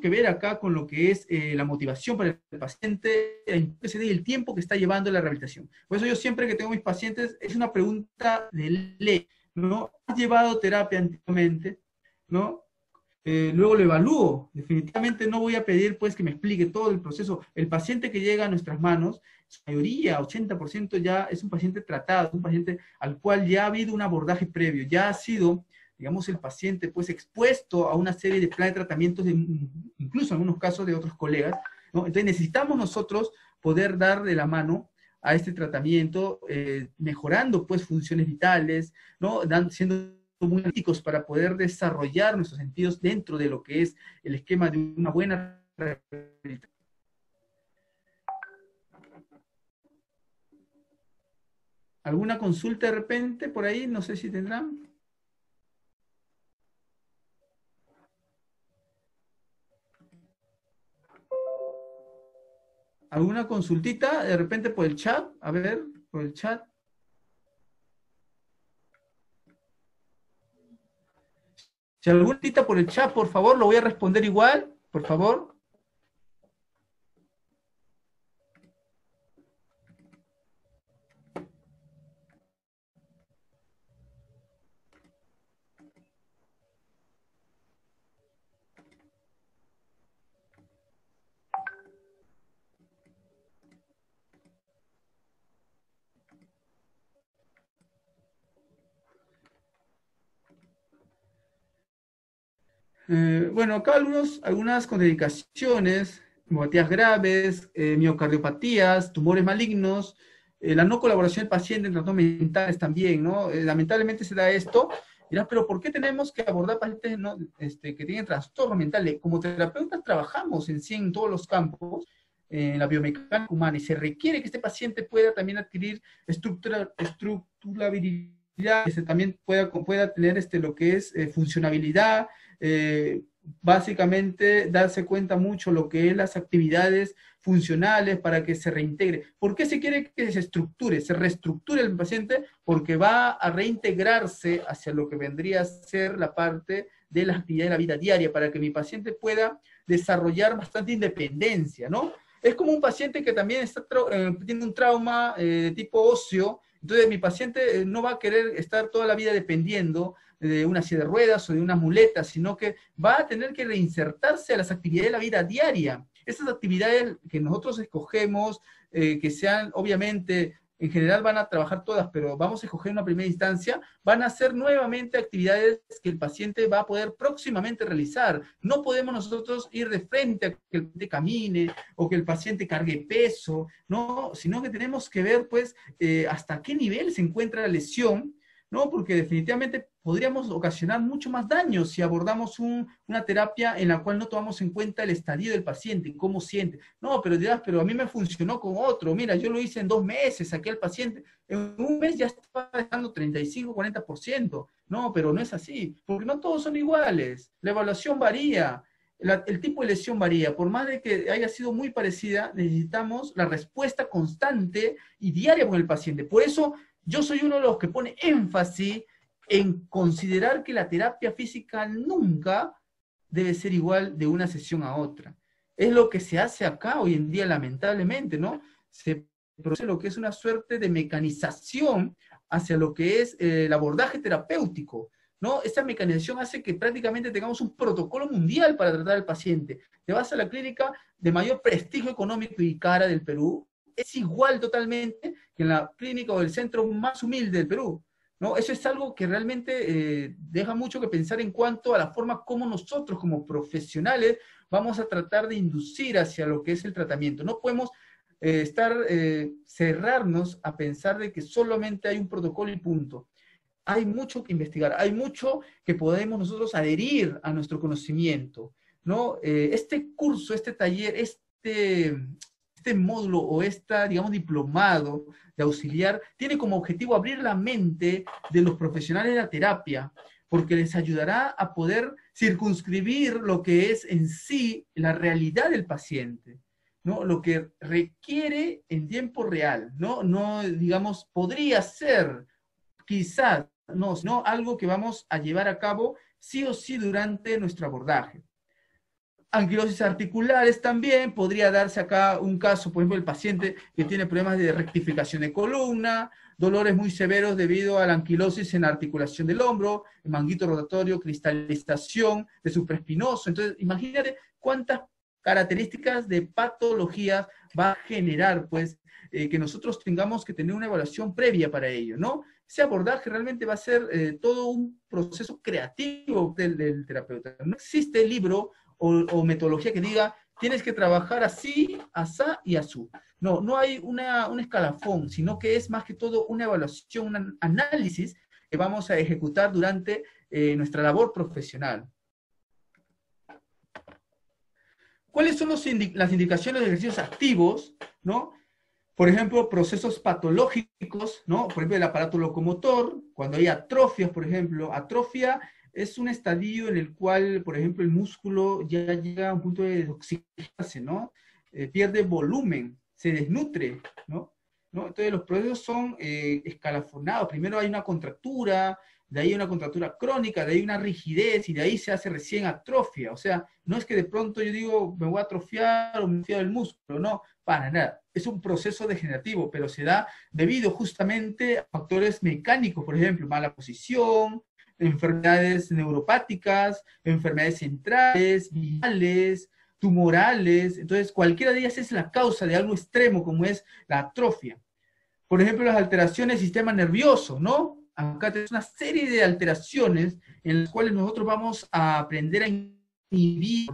que ver acá con lo que es la motivación para el paciente, el tiempo que está llevando la rehabilitación. Por eso yo siempre que tengo mis pacientes, es una pregunta de ley, ¿no? ¿Has llevado terapia antiguamente? ¿No? Luego lo evalúo. Definitivamente no voy a pedir pues que me explique todo el proceso. El paciente que llega a nuestras manos, su mayoría, 80% ya es un paciente tratado, un paciente al cual ya ha habido un abordaje previo, ya ha sido, digamos, el paciente pues expuesto a una serie de planes de tratamientos, incluso en algunos casos de otros colegas, ¿no? Entonces necesitamos nosotros poder dar de la mano a este tratamiento, mejorando pues funciones vitales, ¿no? Siendo muy analíticos para poder desarrollar nuestros sentidos dentro de lo que es el esquema de una buena rehabilitación. ¿Alguna consulta de repente por ahí? No sé si tendrán. ¿Alguna consultita de repente por el chat? A ver, por el chat. Si alguna cita por el chat, por favor, lo voy a responder igual, por favor. Bueno, acá algunas contraindicaciones, neumopatías graves, miocardiopatías, tumores malignos, la no colaboración del paciente en trastornos mentales también, ¿no? Lamentablemente se da esto. Dirás, pero ¿por qué tenemos que abordar pacientes, ¿no?, que tienen trastornos mentales? Como terapeutas trabajamos en sí en todos los campos, en la biomecánica humana, y se requiere que este paciente pueda también adquirir estructurabilidad, que se también pueda tener lo que es funcionabilidad, básicamente darse cuenta mucho lo que es las actividades funcionales para que se reintegre. ¿Por qué se quiere que se reestructure el paciente? Porque va a reintegrarse hacia lo que vendría a ser la parte de la actividad de la vida diaria, para que mi paciente pueda desarrollar bastante independencia, ¿no? Es como un paciente que también tiene un trauma de tipo óseo. Entonces mi paciente no va a querer estar toda la vida dependiendo de una silla de ruedas o de una muleta, sino que va a tener que reinsertarse a las actividades de la vida diaria. Esas actividades que nosotros escogemos, que sean, obviamente, en general van a trabajar todas, pero vamos a escoger una primera instancia, van a ser nuevamente actividades que el paciente va a poder próximamente realizar. No podemos nosotros ir de frente a que el paciente camine o que el paciente cargue peso, no, sino que tenemos que ver, pues, hasta qué nivel se encuentra la lesión, ¿no? Porque definitivamente podríamos ocasionar mucho más daño si abordamos una terapia en la cual no tomamos en cuenta el estadio del paciente, cómo siente. No, pero dirás, pero a mí me funcionó con otro. Mira, yo lo hice en 2 meses, saqué al paciente. En un mes ya estaba dejando 35, 40%. No, pero no es así, porque no todos son iguales. La evaluación varía. El tipo de lesión varía. Por más de que haya sido muy parecida, necesitamos la respuesta constante y diaria con el paciente. Por eso yo soy uno de los que pone énfasis en considerar que la terapia física nunca debe ser igual de una sesión a otra. Es lo que se hace acá hoy en día, lamentablemente, ¿no? Se produce lo que es una suerte de mecanización hacia lo que es el abordaje terapéutico, ¿no? Esta mecanización hace que prácticamente tengamos un protocolo mundial para tratar al paciente. Te vas a la clínica de mayor prestigio económico y cara del Perú, es igual totalmente que en la clínica o el centro más humilde del Perú, ¿no? Eso es algo que realmente deja mucho que pensar en cuanto a la forma como nosotros como profesionales vamos a tratar de inducir hacia lo que es el tratamiento. No podemos cerrarnos a pensar de que solamente hay un protocolo y punto. Hay mucho que investigar, hay mucho que podemos nosotros adherir a nuestro conocimiento, ¿no? Este curso, este taller, este módulo o esta, digamos, diplomado de auxiliar tiene como objetivo abrir la mente de los profesionales de la terapia, porque les ayudará a poder circunscribir lo que es en sí la realidad del paciente, ¿no? Lo que requiere en tiempo real, ¿no? No, digamos, podría ser, quizás, no, sino algo que vamos a llevar a cabo sí o sí durante nuestro abordaje. Anquilosis articulares también, podría darse acá un caso, por ejemplo, el paciente que tiene problemas de rectificación de columna, dolores muy severos debido a la anquilosis en la articulación del hombro, el manguito rotatorio, cristalización de supraespinoso. Entonces, imagínate cuántas características de patologías va a generar, pues, que nosotros tengamos que tener una evaluación previa para ello, ¿no? Ese abordaje realmente va a ser todo un proceso creativo del terapeuta. No existe libro o metodología que diga, tienes que trabajar así, asá y asú. No, no hay un escalafón, sino que es más que todo una evaluación, un análisis que vamos a ejecutar durante nuestra labor profesional. ¿Cuáles son las indicaciones de ejercicios activos, ¿no? Por ejemplo, procesos patológicos, ¿no? Por ejemplo, el aparato locomotor, cuando hay atrofias, por ejemplo. Atrofia es un estadio en el cual, por ejemplo, el músculo ya llega a un punto de desoxigenarse, ¿no? Pierde volumen, se desnutre, ¿no? ¿No? Entonces los procesos son escalafonados. Primero hay una contractura, de ahí una contractura crónica, de ahí una rigidez, y de ahí se hace recién atrofia. O sea, no es que de pronto yo digo, me voy a atrofiar o me atrofio el músculo, no, para nada. Es un proceso degenerativo, pero se da debido justamente a factores mecánicos, por ejemplo, mala posición, enfermedades neuropáticas, enfermedades centrales, virales, tumorales. Entonces, cualquiera de ellas es la causa de algo extremo como es la atrofia. Por ejemplo, las alteraciones del sistema nervioso, ¿no? Acá tenemos una serie de alteraciones en las cuales nosotros vamos a aprender a inhibir,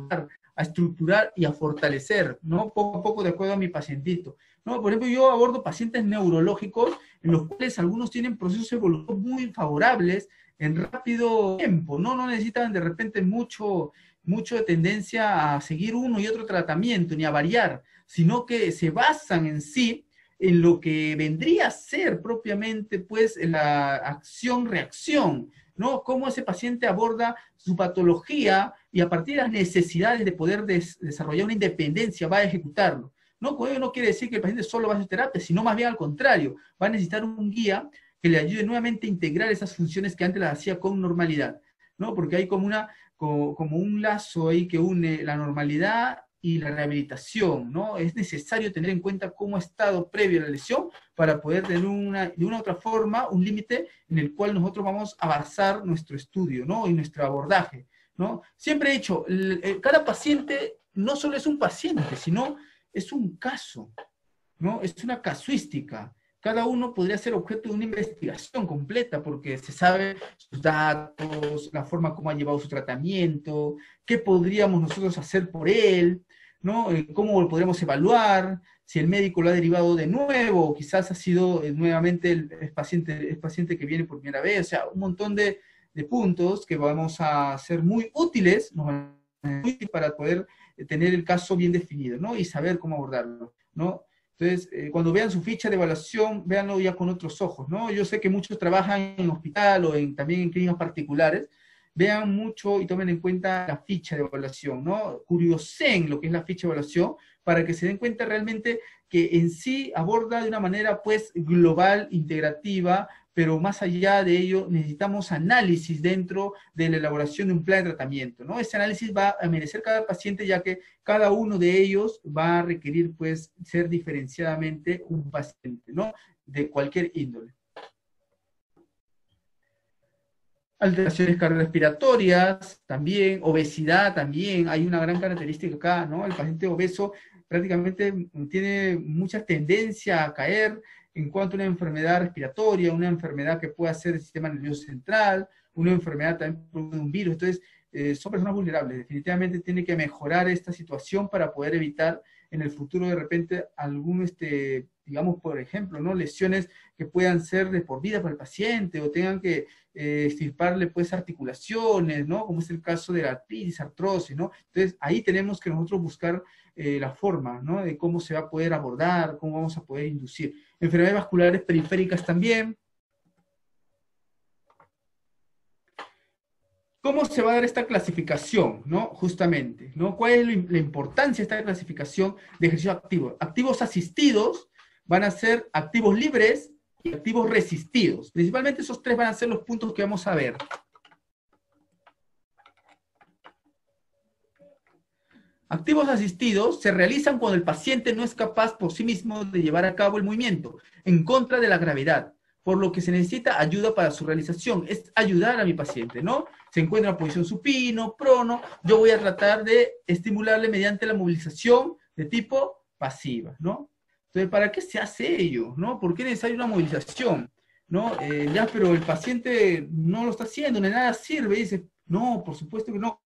a estructurar y a fortalecer, ¿no? Poco a poco de acuerdo a mi pacientito, ¿no? Por ejemplo, yo abordo pacientes neurológicos en los cuales algunos tienen procesos evolutivos muy favorables en rápido tiempo, ¿no? No necesitan de repente mucho de tendencia a seguir uno y otro tratamiento, ni a variar, sino que se basan en sí en lo que vendría a ser propiamente, pues, la acción-reacción, ¿no? Cómo ese paciente aborda su patología y a partir de las necesidades de poder desarrollar una independencia va a ejecutarlo. No, con ello no quiere decir que el paciente solo va a hacer terapia, sino más bien al contrario, va a necesitar un guía que le ayude nuevamente a integrar esas funciones que antes las hacía con normalidad, ¿no? Porque hay como un lazo ahí que une la normalidad y la rehabilitación, ¿no? Es necesario tener en cuenta cómo ha estado previo a la lesión para poder tener de una u otra forma un límite en el cual nosotros vamos a basar nuestro estudio, ¿no? Y nuestro abordaje, ¿no? Siempre he dicho, cada paciente no solo es un paciente, sino es un caso, ¿no? Es una casuística. Cada uno podría ser objeto de una investigación completa porque se sabe sus datos, la forma como ha llevado su tratamiento, qué podríamos nosotros hacer por él, ¿no? Cómo lo podríamos evaluar, si el médico lo ha derivado de nuevo, o quizás ha sido nuevamente el paciente que viene por primera vez, o sea, un montón de puntos que vamos a ser muy útiles, para poder tener el caso bien definido, ¿no? Y saber cómo abordarlo, ¿no? Entonces, cuando vean su ficha de evaluación, véanlo ya con otros ojos, ¿no? Yo sé que muchos trabajan en hospital o también en clínicas particulares, vean mucho y tomen en cuenta la ficha de evaluación, ¿no? Curioseen lo que es la ficha de evaluación para que se den cuenta realmente que en sí aborda de una manera, pues, global, integrativa, pero más allá de ello necesitamos análisis dentro de la elaboración de un plan de tratamiento, ¿no? Ese análisis va a merecer cada paciente, ya que cada uno de ellos va a requerir, pues, ser diferenciadamente un paciente, ¿no? De cualquier índole. Alteraciones cardiorrespiratorias, también, obesidad también, hay una gran característica acá, ¿no? El paciente obeso prácticamente tiene mucha tendencia a caer en cuanto a una enfermedad respiratoria, una enfermedad que pueda ser del sistema nervioso central, una enfermedad también por un virus. Entonces, son personas vulnerables. Definitivamente tiene que mejorar esta situación para poder evitar en el futuro de repente algún, digamos, por ejemplo, ¿no? Lesiones que puedan ser de por vida para el paciente o tengan que extirparle pues articulaciones, ¿no? Como es el caso de la artritis, artrosis, ¿no? Entonces ahí tenemos que nosotros buscar la forma, ¿no? De cómo se va a poder abordar, cómo vamos a poder inducir. Enfermedades vasculares periféricas también. ¿Cómo se va a dar esta clasificación, ¿no? Justamente, ¿no? ¿Cuál es la importancia de esta clasificación de ejercicio activo? Activos asistidos van a ser activos libres y activos resistidos. Principalmente esos tres van a ser los puntos que vamos a ver. Activos asistidos se realizan cuando el paciente no es capaz por sí mismo de llevar a cabo el movimiento en contra de la gravedad, por lo que se necesita ayuda para su realización. Es ayudar a mi paciente, ¿no? Se encuentra en posición supino, prono, yo voy a tratar de estimularle mediante la movilización de tipo pasiva, ¿no? Entonces, ¿para qué se hace ello, no? ¿Por qué es necesaria una movilización? ¿No? Ya, pero el paciente no lo está haciendo, de nada sirve, dice, no, por supuesto que no.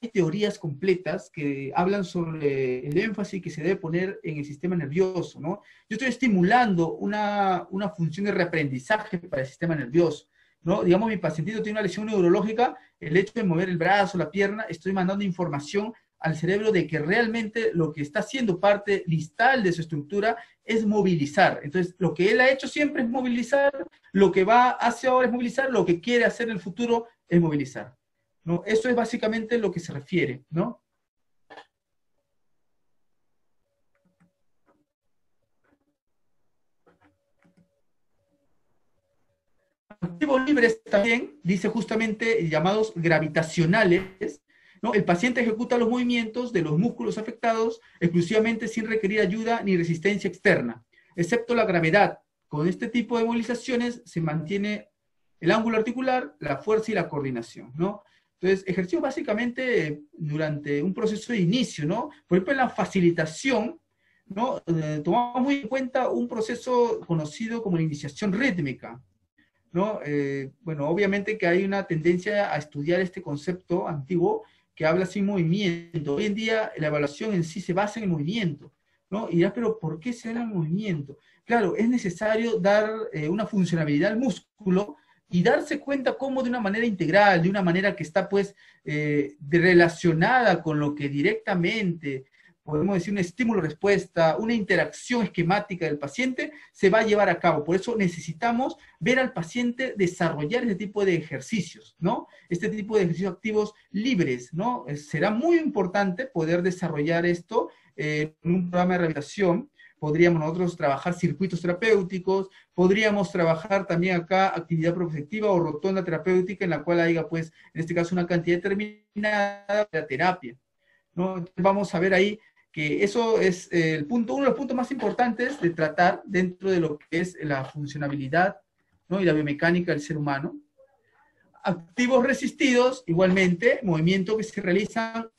Hay teorías completas que hablan sobre el énfasis que se debe poner en el sistema nervioso, ¿no? Yo estoy estimulando una función de reaprendizaje para el sistema nervioso, ¿no? Digamos, mi pacientito tiene una lesión neurológica, el hecho de mover el brazo, la pierna, estoy mandando información al cerebro de que realmente lo que está haciendo parte distal de su estructura es movilizar. Entonces, lo que él ha hecho siempre es movilizar, lo que va hacia ahora es movilizar, lo que quiere hacer en el futuro es movilizar, ¿no? Eso es básicamente lo que se refiere, ¿no? Activos libres también, dice justamente llamados gravitacionales, ¿no? El paciente ejecuta los movimientos de los músculos afectados exclusivamente sin requerir ayuda ni resistencia externa, excepto la gravedad. Con este tipo de movilizaciones se mantiene el ángulo articular, la fuerza y la coordinación, ¿no? Entonces, ejercicio básicamente durante un proceso de inicio, ¿no? Por ejemplo, en la facilitación, ¿no? Tomamos muy en cuenta un proceso conocido como la iniciación rítmica, ¿no? Bueno, obviamente que hay una tendencia a estudiar este concepto antiguo que habla sin movimiento. Hoy en día la evaluación en sí se basa en el movimiento, ¿no? Y ya, pero ¿por qué se da el movimiento? Claro, es necesario dar una funcionalidad al músculo y darse cuenta cómo de una manera integral, de una manera que está pues relacionada con lo que directamente podemos decir, un estímulo-respuesta, una interacción esquemática del paciente, se va a llevar a cabo. Por eso necesitamos ver al paciente desarrollar este tipo de ejercicios, ¿no? Este tipo de ejercicios activos libres, ¿no? Será muy importante poder desarrollar esto en un programa de rehabilitación. Podríamos nosotros trabajar circuitos terapéuticos, podríamos trabajar también acá actividad prospectiva o rotonda terapéutica en la cual haya, pues, en este caso, una cantidad determinada de terapia, ¿no? Entonces vamos a ver ahí que eso es el punto, uno de los puntos más importantes de tratar dentro de lo que es la funcionabilidad, ¿no? Y la biomecánica del ser humano. Activos resistidos, igualmente, movimientos que se realizan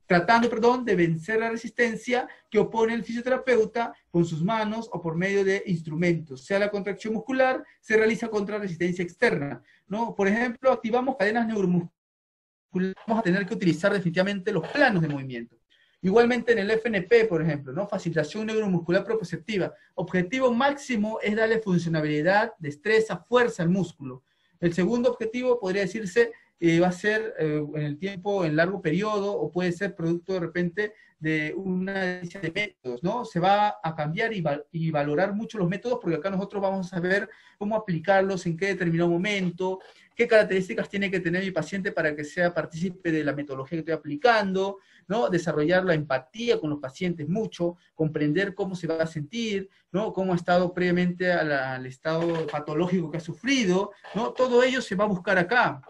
tratando, perdón, de vencer la resistencia que opone el fisioterapeuta con sus manos o por medio de instrumentos. Sea la contracción muscular, se realiza contra resistencia externa, ¿no? Por ejemplo, activamos cadenas neuromusculares, vamos a tener que utilizar definitivamente los planos de movimiento. Igualmente en el FNP, por ejemplo, ¿no? Facilitación neuromuscular proprioceptiva. Objetivo máximo es darle funcionalidad, destreza, fuerza al músculo. El segundo objetivo podría decirse va a ser en el tiempo, en largo periodo, o puede ser producto de repente de una de métodos, ¿no? Se va a cambiar y valorar mucho los métodos, porque acá nosotros vamos a ver cómo aplicarlos, en qué determinado momento, qué características tiene que tener mi paciente para que sea partícipe de la metodología que estoy aplicando, ¿no? Desarrollar la empatía con los pacientes mucho, comprender cómo se va a sentir, ¿no? Cómo ha estado previamente al estado patológico que ha sufrido, ¿no? Todo ello se va a buscar acá.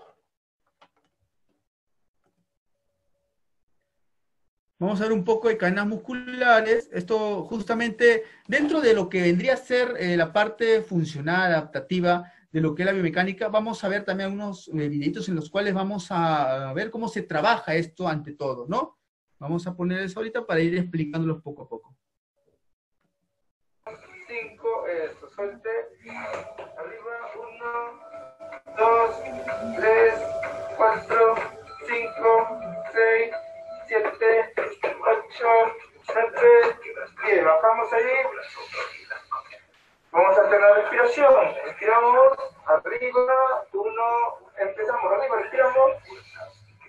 Vamos a ver un poco de cadenas musculares. Esto justamente dentro de lo que vendría a ser la parte funcional, adaptativa de lo que es la biomecánica, vamos a ver también unos videitos en los cuales vamos a ver cómo se trabaja esto ante todo, ¿no? Vamos a poner eso ahorita para ir explicándolos poco a poco. 5, eso, suelte. Arriba, 1, 2, 3, 4, 5, 6, 7, 8, 9, 10. Bajamos ahí. Vamos a hacer la respiración. Respiramos. Arriba. 1. Empezamos. Arriba. Respiramos.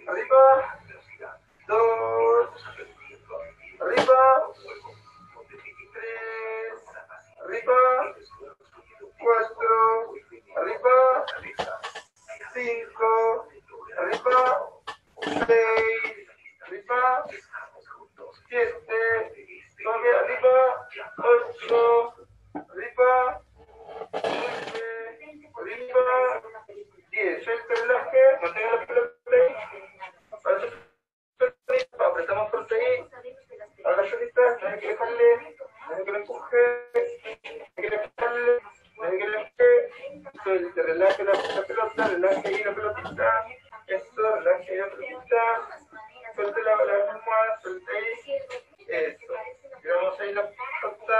Arriba. 2. Arriba. 3. Arriba. 4. Arriba. 5. Arriba. 6. Arriba. 7. Todavía arriba. 8. Arriba. 9. Arriba. 10. Suelta el relaje. Mantenga la pelota ahí. Apretamos fuerte ahí. Ahora solita. No hay que dejarle. No hay que le empuje. No hay que le dejarle. No hay que le empuje. Suelte. Relaje la pelota. Relaje ahí la pelotita. Eso. Relaje ahí la pelotita. Suelte la almohada. Suelte ahí. Eso. Tiramos ahí la pelota.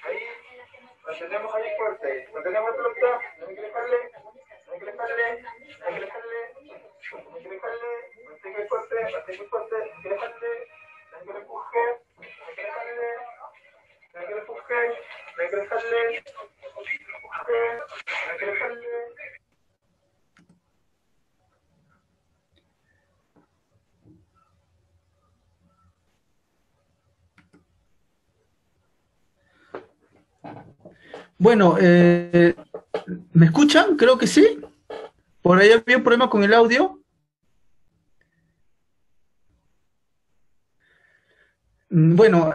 Ahí. Mantenemos ahí fuerte. Mantenemos la pelota. No hay que dejarle. No hay que dejarle. No hay que dejarle. No hay que dejarle. Mantenga fuerte. Mantenga fuerte. No hay que dejarle. No hay que le empuje. No hay que dejarle. No hay que le empuje. No hay que dejarle. No hay que dejarle. Bueno, ¿me escuchan? Creo que sí. Por ahí había un problema con el audio. Bueno,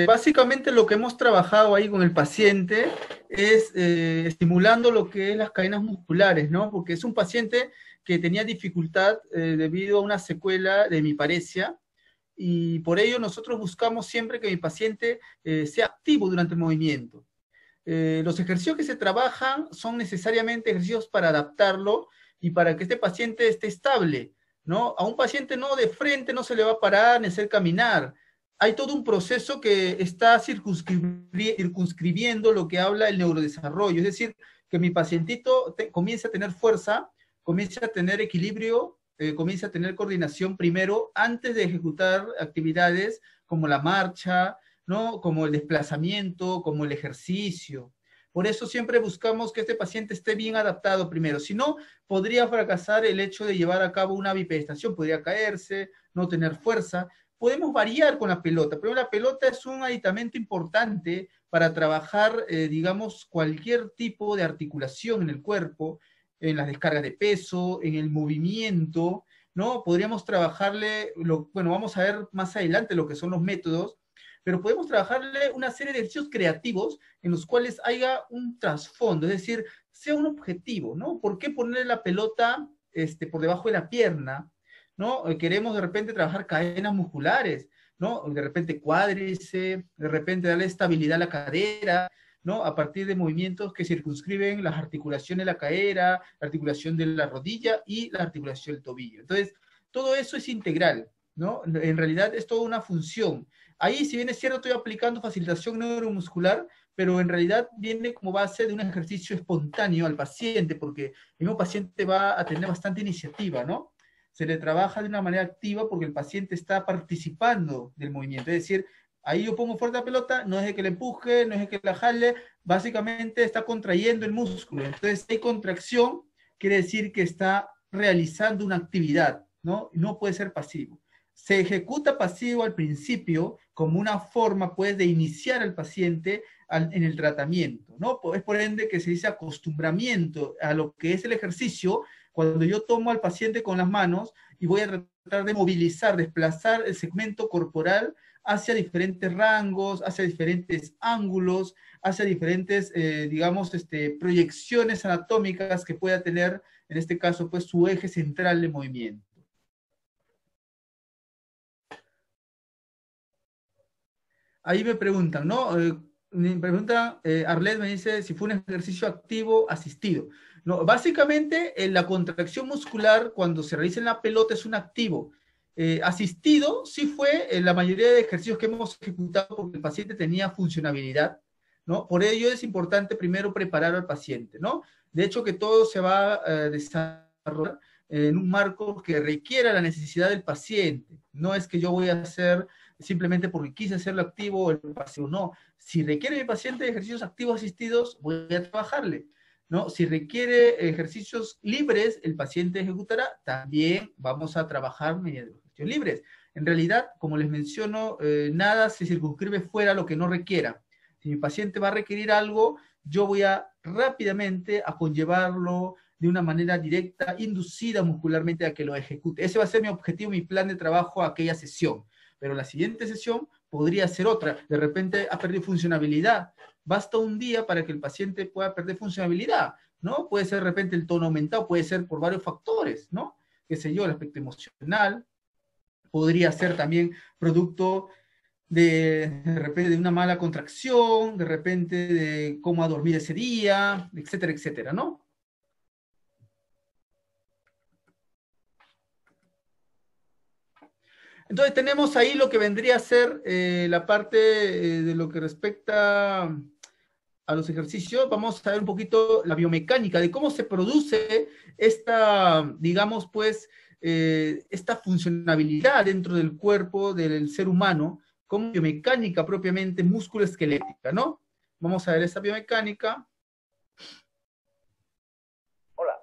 básicamente lo que hemos trabajado ahí con el paciente es estimulando lo que es las cadenas musculares, ¿no? Porque es un paciente que tenía dificultad debido a una secuela de hemiparesia, y por ello nosotros buscamos siempre que mi paciente sea activo durante el movimiento. Los ejercicios que se trabajan son necesariamente ejercicios para adaptarlo y para que este paciente esté estable, ¿no? A un paciente no de frente no se le va a parar ni hacer caminar. Hay todo un proceso que está circunscribiendo lo que habla el neurodesarrollo, es decir, que mi pacientito comience a tener fuerza, comience a tener equilibrio, comience a tener coordinación primero antes de ejecutar actividades como la marcha, ¿no? Como el desplazamiento, como el ejercicio. Por eso siempre buscamos que este paciente esté bien adaptado primero. Si no, podría fracasar el hecho de llevar a cabo una bipedestación, podría caerse, no tener fuerza. Podemos variar con la pelota, pero la pelota es un aditamento importante para trabajar, digamos, cualquier tipo de articulación en el cuerpo, en las descargas de peso, en el movimiento, ¿no? Podríamos trabajarle, bueno, vamos a ver más adelante lo que son los métodos, pero podemos trabajarle una serie de ejercicios creativos en los cuales haya un trasfondo, es decir, sea un objetivo, ¿no? ¿Por qué ponerle la pelota por debajo de la pierna? ¿No? Queremos de repente trabajar cadenas musculares, ¿no? De repente cuádriceps, de repente darle estabilidad a la cadera, ¿no? A partir de movimientos que circunscriben las articulaciones de la cadera, la articulación de la rodilla y la articulación del tobillo. Entonces, todo eso es integral, ¿no? En realidad es toda una función. Ahí, si bien es cierto, estoy aplicando facilitación neuromuscular, pero en realidad viene como base de un ejercicio espontáneo al paciente, porque el mismo paciente va a tener bastante iniciativa, ¿no? Se le trabaja de una manera activa porque el paciente está participando del movimiento. Es decir, ahí yo pongo fuerte la pelota, no es de que le empuje, no es de que la jale, básicamente está contrayendo el músculo. Entonces, hay contracción, quiere decir que está realizando una actividad, ¿no? No puede ser pasivo. Se ejecuta pasivo al principio como una forma, pues, de iniciar al paciente en el tratamiento, ¿no? Es por ende que se dice acostumbramiento a lo que es el ejercicio, cuando yo tomo al paciente con las manos y voy a tratar de movilizar, desplazar el segmento corporal hacia diferentes rangos, hacia diferentes ángulos, hacia diferentes, digamos, proyecciones anatómicas que pueda tener, en este caso, pues, su eje central de movimiento. Ahí me preguntan, ¿no? Mi pregunta, Arlet me dice si fue un ejercicio activo asistido. No, básicamente, la contracción muscular cuando se realiza en la pelota es un activo. Asistido sí fue en la mayoría de ejercicios que hemos ejecutado porque el paciente tenía funcionabilidad, ¿no? Por ello es importante primero preparar al paciente, ¿no? De hecho, que todo se va a desarrollar en un marco que requiera la necesidad del paciente. No es que yo voy a hacer simplemente porque quise hacerlo activo o el pasivo, no. Si requiere mi paciente ejercicios activos asistidos, voy a trabajarle, ¿no? Si requiere ejercicios libres, el paciente ejecutará, también vamos a trabajar mediante ejercicios libres. En realidad, como les menciono, nada se circunscribe fuera lo que no requiera. Si mi paciente va a requerir algo, yo voy a rápidamente a conllevarlo de una manera directa, inducida muscularmente a que lo ejecute. Ese va a ser mi objetivo, mi plan de trabajo a aquella sesión. Pero la siguiente sesión podría ser otra. De repente ha perdido funcionabilidad. Basta un día para que el paciente pueda perder funcionabilidad, ¿no? Puede ser de repente el tono aumentado, puede ser por varios factores, ¿no? Qué sé yo, el aspecto emocional, podría ser también producto de repente de una mala contracción, de repente de cómo ha dormido ese día, etcétera, etcétera, ¿no? Entonces tenemos ahí lo que vendría a ser la parte de lo que respecta a los ejercicios. Vamos a ver un poquito la biomecánica de cómo se produce esta, digamos, pues, esta funcionabilidad dentro del cuerpo del ser humano, como biomecánica propiamente músculo-esquelética, ¿no? Vamos a ver esa biomecánica. Hola,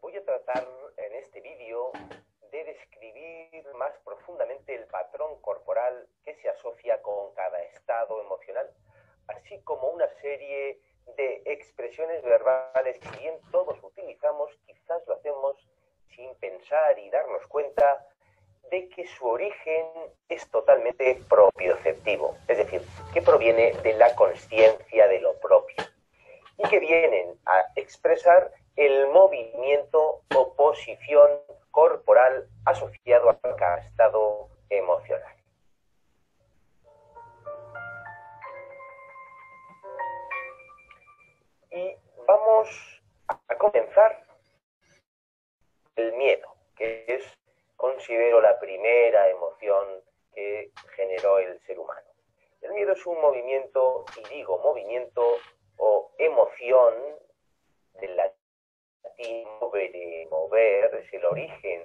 voy a tratar en este vídeo de describir más profundamente el patrón corporal que se asocia con cada estado emocional, así como una serie de expresiones verbales que, si bien todos utilizamos, quizás lo hacemos sin pensar y darnos cuenta de que su origen es totalmente propioceptivo, es decir, que proviene de la consciencia de lo propio y que vienen a expresar el movimiento o posición corporal asociado a cada estado emocional. Y vamos a comenzar el miedo, que es, considero, la primera emoción que generó el ser humano. El miedo es un movimiento, y digo movimiento o emoción, del latín movere, mover, es el origen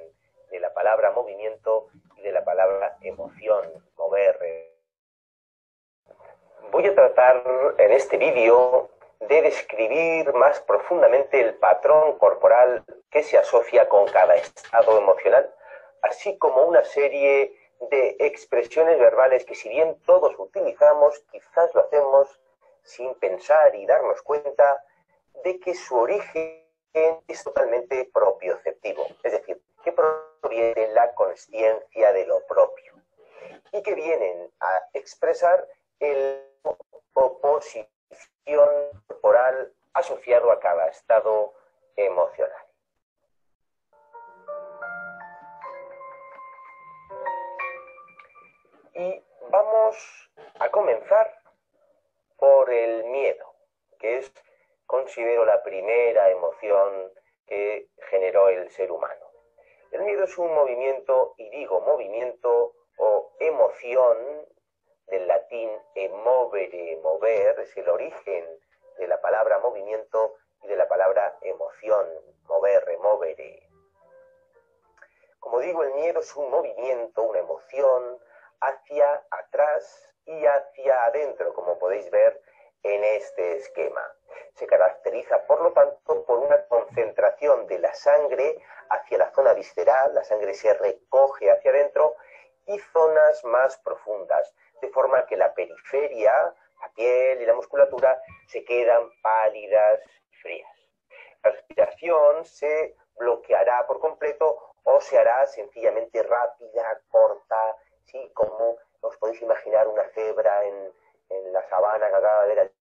de la palabra movimiento y de la palabra emoción, mover. Voy a tratar en este vídeo de describir más profundamente el patrón corporal que se asocia con cada estado emocional, así como una serie de expresiones verbales que, si bien todos utilizamos, quizás lo hacemos sin pensar y darnos cuenta de que su origen es totalmente propioceptivo, es decir, que proviene de la consciencia de lo propio y que vienen a expresar el oposición corporal asociado a cada estado emocional. Y vamos a comenzar por el miedo, que es, considero, la primera emoción que generó el ser humano. El miedo es un movimiento, y digo movimiento o emoción, del latín emovere, mover, es el origen de la palabra movimiento y de la palabra emoción, mover, removere. Como digo, el miedo es un movimiento, una emoción hacia atrás y hacia adentro, como podéis ver en este esquema. Se caracteriza, por lo tanto, por una concentración de la sangre hacia la zona visceral, la sangre se recoge hacia adentro, y zonas más profundas, de forma que la periferia, la piel y la musculatura se quedan pálidas y frías. La respiración se bloqueará por completo o se hará sencillamente rápida, corta, ¿sí? Como os podéis imaginar una cebra en la sabana que acaba de ver al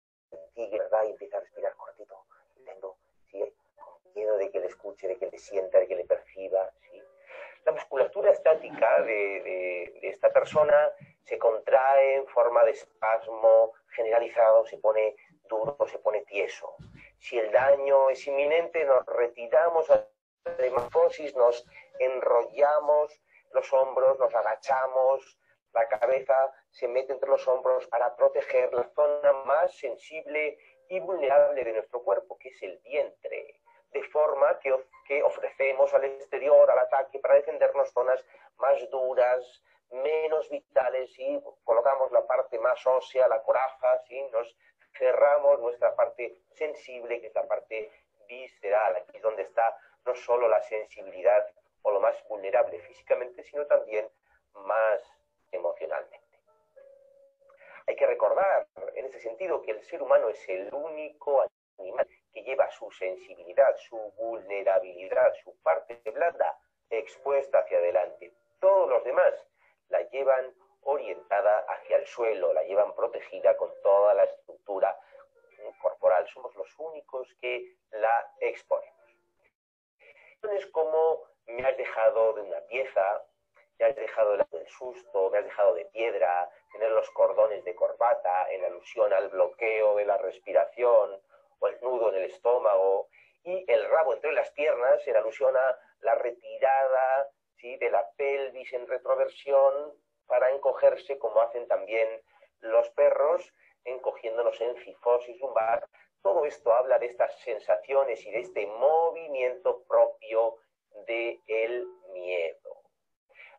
tigre, ¿verdad? Y empieza a respirar cortito, lento, ¿sí? Con miedo de que le escuche, de que le sienta, de que le perciba, ¿sí? La musculatura estática de esta persona se contrae en forma de espasmo generalizado se pone duro, se pone tieso. Si el daño es inminente, nos retiramos de hemafosis, nos enrollamos los hombros, nos agachamos, la cabeza se mete entre los hombros para proteger la zona más sensible y vulnerable de nuestro cuerpo, que es el vientre, de forma que ofrecemos al exterior, al ataque, para defendernos zonas más duras, menos vitales, y colocamos la parte más ósea, la coraza, ¿sí? Nos cerramos nuestra parte sensible, que es la parte visceral. Aquí es donde está no solo la sensibilidad o lo más vulnerable físicamente, sino también más emocionalmente. Hay que recordar, en ese sentido, que el ser humano es el único animal que lleva su sensibilidad, su vulnerabilidad, su parte blanda expuesta hacia adelante. Todos los demás la llevan orientada hacia el suelo, la llevan protegida con toda la estructura corporal. Somos los únicos que la exponemos. Es como me has dejado de una pieza, me has dejado del susto, me has dejado de piedra, tener los cordones de corbata en alusión al bloqueo de la respiración, o el nudo en el estómago, y el rabo entre las piernas en alusión a la retirada, ¿sí?, de la pelvis en retroversión para encogerse, como hacen también los perros, encogiéndonos en cifosis lumbar. Todo esto habla de estas sensaciones y de este movimiento propio del miedo.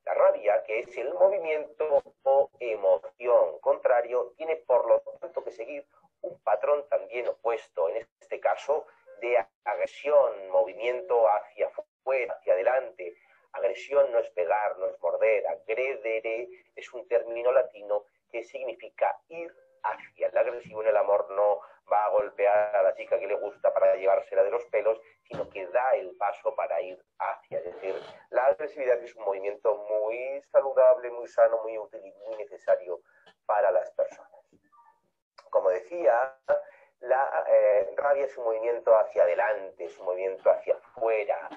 La rabia, que es el movimiento o emoción contrario, tiene por lo tanto que seguir un patrón también opuesto, en este caso de agresión, movimiento hacia afuera, hacia adelante. Agresión no es pegar, no es morder. Agredere es un término latino que significa ir hacia. El agresivo en el amor no va a golpear a la chica que le gusta para llevársela de los pelos, sino que da el paso para ir hacia. Es decir, la agresividad es un movimiento muy saludable, muy sano, muy útil y muy necesario para las personas. Como decía, la rabia es un movimiento hacia adelante, es un movimiento hacia afuera,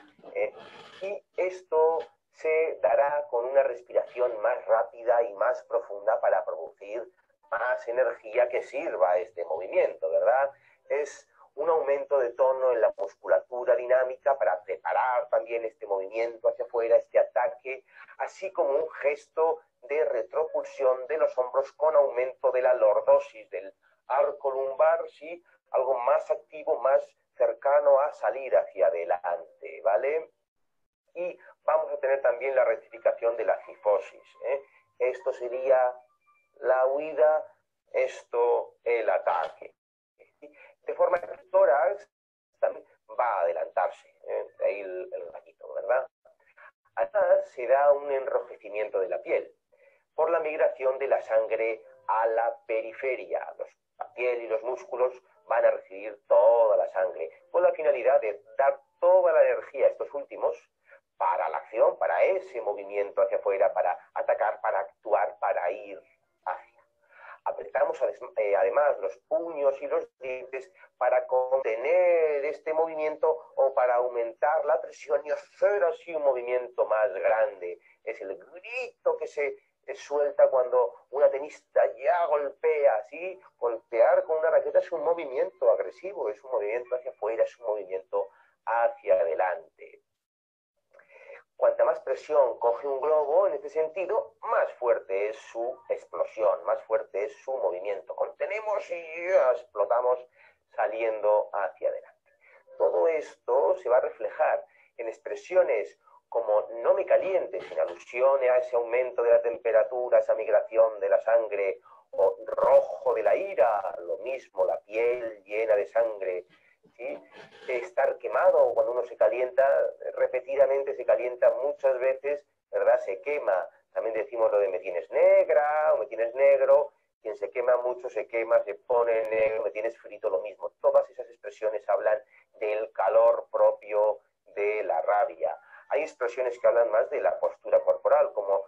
y esto se dará con una respiración más rápida y más profunda para producir más energía que sirva a este movimiento, ¿verdad? Es un aumento de tono en la musculatura dinámica para preparar también este movimiento hacia afuera, este ataque, así como un gesto de retropulsión de los hombros con aumento de la lordosis del arco lumbar, ¿sí?, algo más activo, más cercano a salir hacia adelante, ¿vale? Y vamos a tener también la rectificación de la cifosis, ¿eh? Esto sería la huida, esto el ataque. De forma que el tórax también va a adelantarse, de ahí el gallito, ¿verdad? Además se da un enrojecimiento de la piel por la migración de la sangre a la periferia. La piel y los músculos van a recibir toda la sangre con la finalidad de dar toda la energía a estos últimos para la acción, para ese movimiento hacia afuera, para atacar, para actuar, para ir hacia. Apretamos además los puños y los dientes para contener este movimiento o para aumentar la presión y hacer así un movimiento más grande. Es el grito que se suelta cuando una tenista ya golpea, ¿sí? Golpear con una raqueta es un movimiento agresivo, es un movimiento hacia afuera, es un movimiento hacia adelante. Cuanta más presión coge un globo en este sentido, más fuerte es su explosión, más fuerte es su movimiento. Contenemos y explotamos saliendo hacia adelante. Todo esto se va a reflejar en expresiones como no me calientes, en alusión a ese aumento de la temperatura, esa migración de la sangre, o rojo de la ira, lo mismo, la piel llena de sangre, ¿sí? Estar quemado, cuando uno se calienta, repetidamente se calienta muchas veces, ¿verdad? Se quema. También decimos lo de me tienes negra o me tienes negro. Quien se quema mucho se quema, se pone negro, me tienes frito, lo mismo. Todas esas expresiones hablan del calor propio de la rabia. Hay expresiones que hablan más de la postura corporal, como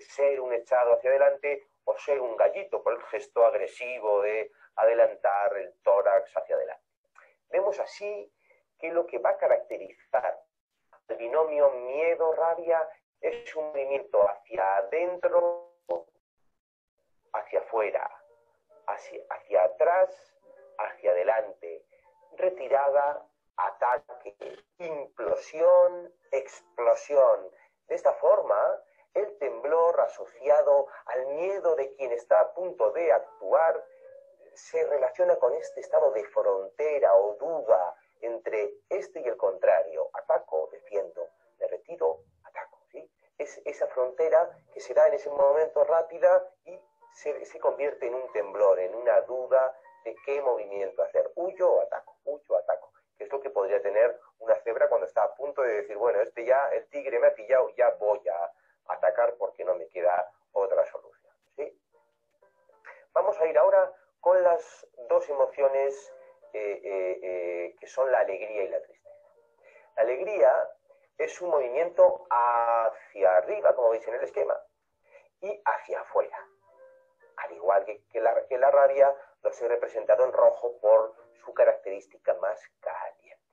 ser un echado hacia adelante o ser un gallito, por el gesto agresivo de adelantar el tórax hacia adelante. Vemos así que lo que va a caracterizar el binomio miedo-rabia es un movimiento hacia adentro, hacia afuera, hacia atrás, hacia adelante, retirada, ataque, implosión, explosión. De esta forma, el temblor asociado al miedo de quien está a punto de actuar se relaciona con este estado de frontera o duda entre este y el contrario. Ataco, defiendo, me retiro, ataco. ¿Sí? Es esa frontera que se da en ese momento rápida y se convierte en un temblor, en una duda de qué movimiento hacer. Huyo o ataco, que es lo que podría tener una cebra cuando está a punto de decir, bueno, el tigre me ha pillado, ya voy a atacar porque no me queda otra solución. ¿Sí? Vamos a ir ahora con las dos emociones que son la alegría y la tristeza. La alegría es un movimiento hacia arriba, como veis en el esquema, y hacia afuera. Al igual que la rabia, los he representado en rojo por su característica más caliente.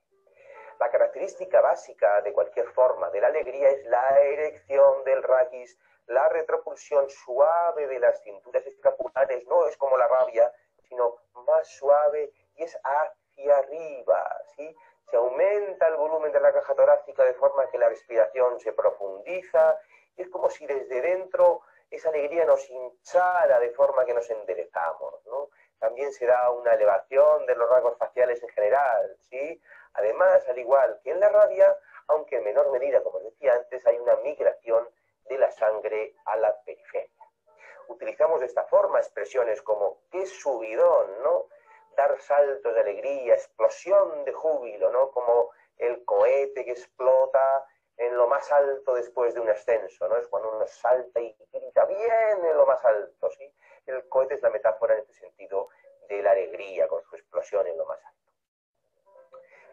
La característica básica de cualquier forma de la alegría es la erección del raquis, la retropulsión suave de las cinturas escapulares. No es como la rabia, sino más suave y es hacia arriba, ¿sí? Se aumenta el volumen de la caja torácica de forma que la respiración se profundiza. Es como si desde dentro esa alegría nos hinchara de forma que nos enderezamos, ¿no? También se da una elevación de los rasgos faciales en general, ¿sí? Además, al igual que en la rabia, aunque en menor medida, como os decía antes, hay una migración de la sangre a la periferia. Utilizamos de esta forma expresiones como ¡qué subidón!, ¿no? Dar saltos de alegría, explosión de júbilo, ¿no? Como el cohete que explota en lo más alto después de un ascenso, ¿no? Es cuando uno salta y grita bien en lo más alto, ¿sí? El cohete es la metáfora en este sentido de la alegría, con su explosión en lo más alto.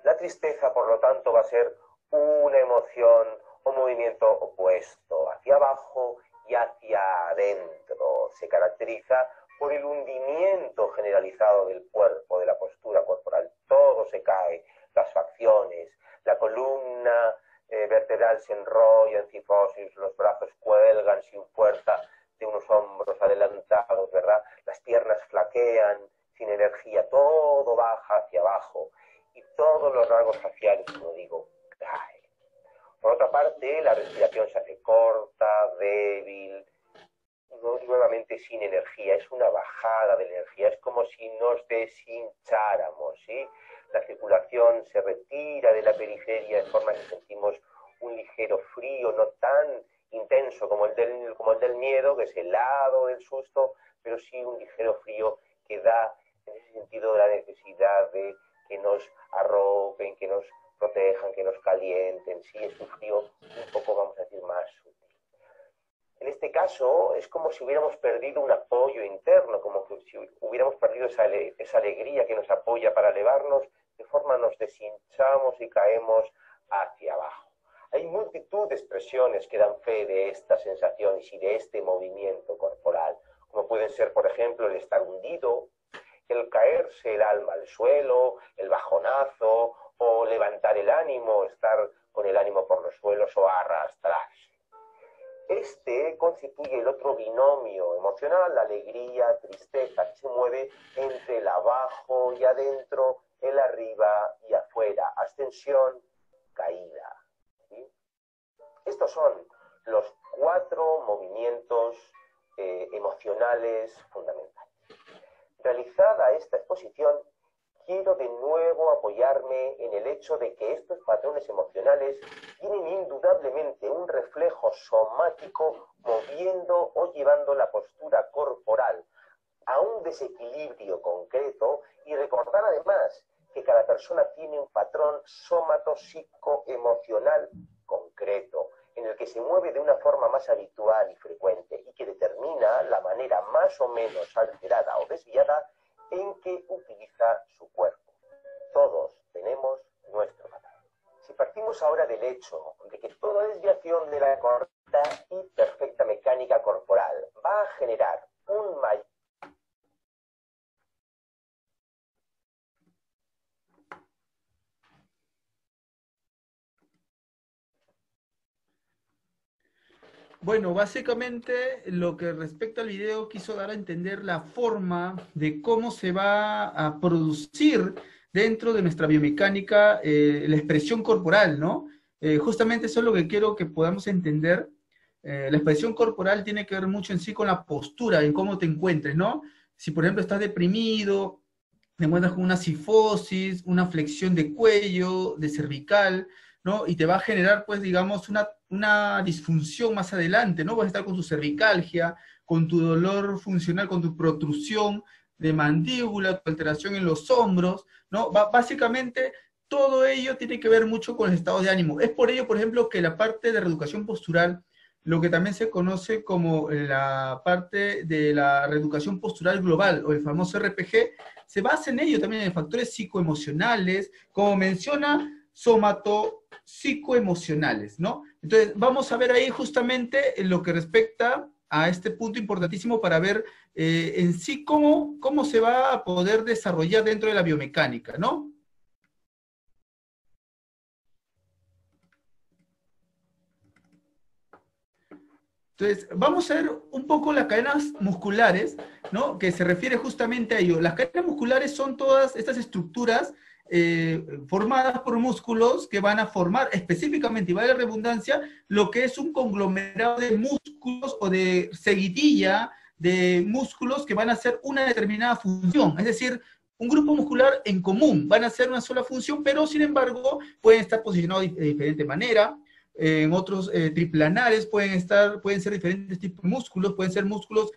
La tristeza, por lo tanto, va a ser una emoción o movimiento opuesto, hacia abajo y hacia adentro. Se caracteriza por el hundimiento generalizado del cuerpo, de la postura corporal. Todo se cae, las facciones, la columna vertebral se enrolla en cifosis, los brazos cuelgan sin fuerza de unos hombros adelantados, ¿verdad? Las piernas flaquean, sin energía, todo baja hacia abajo y todos los rasgos faciales, como digo, caen. Por otra parte, la respiración se hace corta, débil, nuevamente sin energía, es una bajada de energía, es como si nos deshincháramos, ¿sí? La circulación se retira de la periferia de forma que sentimos un ligero frío, no tan intenso como el del miedo, que es helado del susto, pero sí un ligero frío que da, en ese sentido, la necesidad de que nos arropen, que nos protejan, que nos calienten. Sí, es un frío un poco, vamos a decir, más sutil. En este caso, es como si hubiéramos perdido un apoyo interno, como que si hubiéramos perdido esa alegría que nos apoya para elevarnos, de forma nos deshinchamos y caemos hacia abajo. Hay multitud de expresiones que dan fe de estas sensaciones y de este movimiento corporal, como pueden ser, por ejemplo, el estar hundido, el caerse el alma al suelo, el bajonazo, o levantar el ánimo, estar con el ánimo por los suelos o arrastrarse. Este constituye el otro binomio emocional, la alegría, tristeza, que se mueve entre el abajo y adentro, el arriba y afuera, ascensión, caída. ¿Sí? Estos son los 4 movimientos emocionales fundamentales. Realizada esta exposición, quiero de nuevo apoyarme en el hecho de que estos patrones emocionales tienen indudablemente un reflejo somático moviendo o llevando la postura corporal a un desequilibrio concreto, y recordar además que cada persona tiene un patrón somatopsicoemocional concreto en el que se mueve de una forma más habitual y frecuente y que determina la manera más o menos alterada o desviada en que utiliza su cuerpo. Todos tenemos nuestro patrón. Si partimos ahora del hecho de que toda desviación de la correcta y perfecta mecánica corporal va a generar un mayor Bueno, básicamente lo que respecta al video quiso dar a entender la forma de cómo se va a producir dentro de nuestra biomecánica la expresión corporal, ¿no? Justamente eso es lo que quiero que podamos entender. La expresión corporal tiene que ver mucho en sí con la postura, en cómo te encuentres, ¿no? Si por ejemplo estás deprimido, te encuentras con una cifosis, una flexión de cuello, de cervical, ¿no? Y te va a generar, pues, digamos, una disfunción más adelante, ¿no? Vas a estar con tu cervicalgia, con tu dolor funcional, con tu protrusión de mandíbula, tu alteración en los hombros, ¿no? Básicamente, todo ello tiene que ver mucho con los estados de ánimo. Es por ello, por ejemplo, que la parte de reeducación postural, lo que también se conoce como la parte de la reeducación postural global, o el famoso RPG, se basa en ello también en factores psicoemocionales, como menciona, somatopsicoemocionales, ¿no? Entonces, vamos a ver ahí justamente en lo que respecta a este punto importantísimo para ver en sí cómo se va a poder desarrollar dentro de la biomecánica, ¿no? Entonces, vamos a ver un poco las cadenas musculares, ¿no? Que se refiere justamente a ello. Las cadenas musculares son todas estas estructuras formadas por músculos que van a formar específicamente, y vale la redundancia, lo que es un conglomerado de músculos o de seguidilla de músculos que van a hacer una determinada función. Es decir, un grupo muscular en común, van a hacer una sola función, pero sin embargo pueden estar posicionados de diferente manera. En otros triplanares pueden ser diferentes tipos de músculos, pueden ser músculos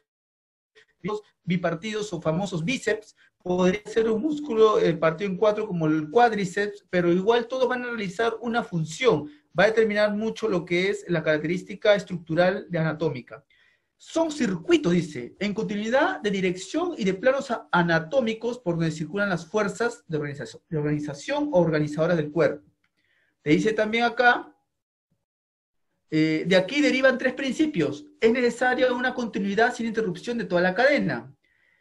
bipartidos o famosos bíceps, podría ser un músculo partido en cuatro como el cuádriceps, pero igual todos van a realizar una función, va a determinar mucho lo que es la característica estructural de anatómica. Son circuitos, dice, en continuidad de dirección y de planos anatómicos por donde circulan las fuerzas de organización o organizadoras del cuerpo. Te dice también acá, de aquí derivan tres principios. Es necesaria una continuidad sin interrupción de toda la cadena.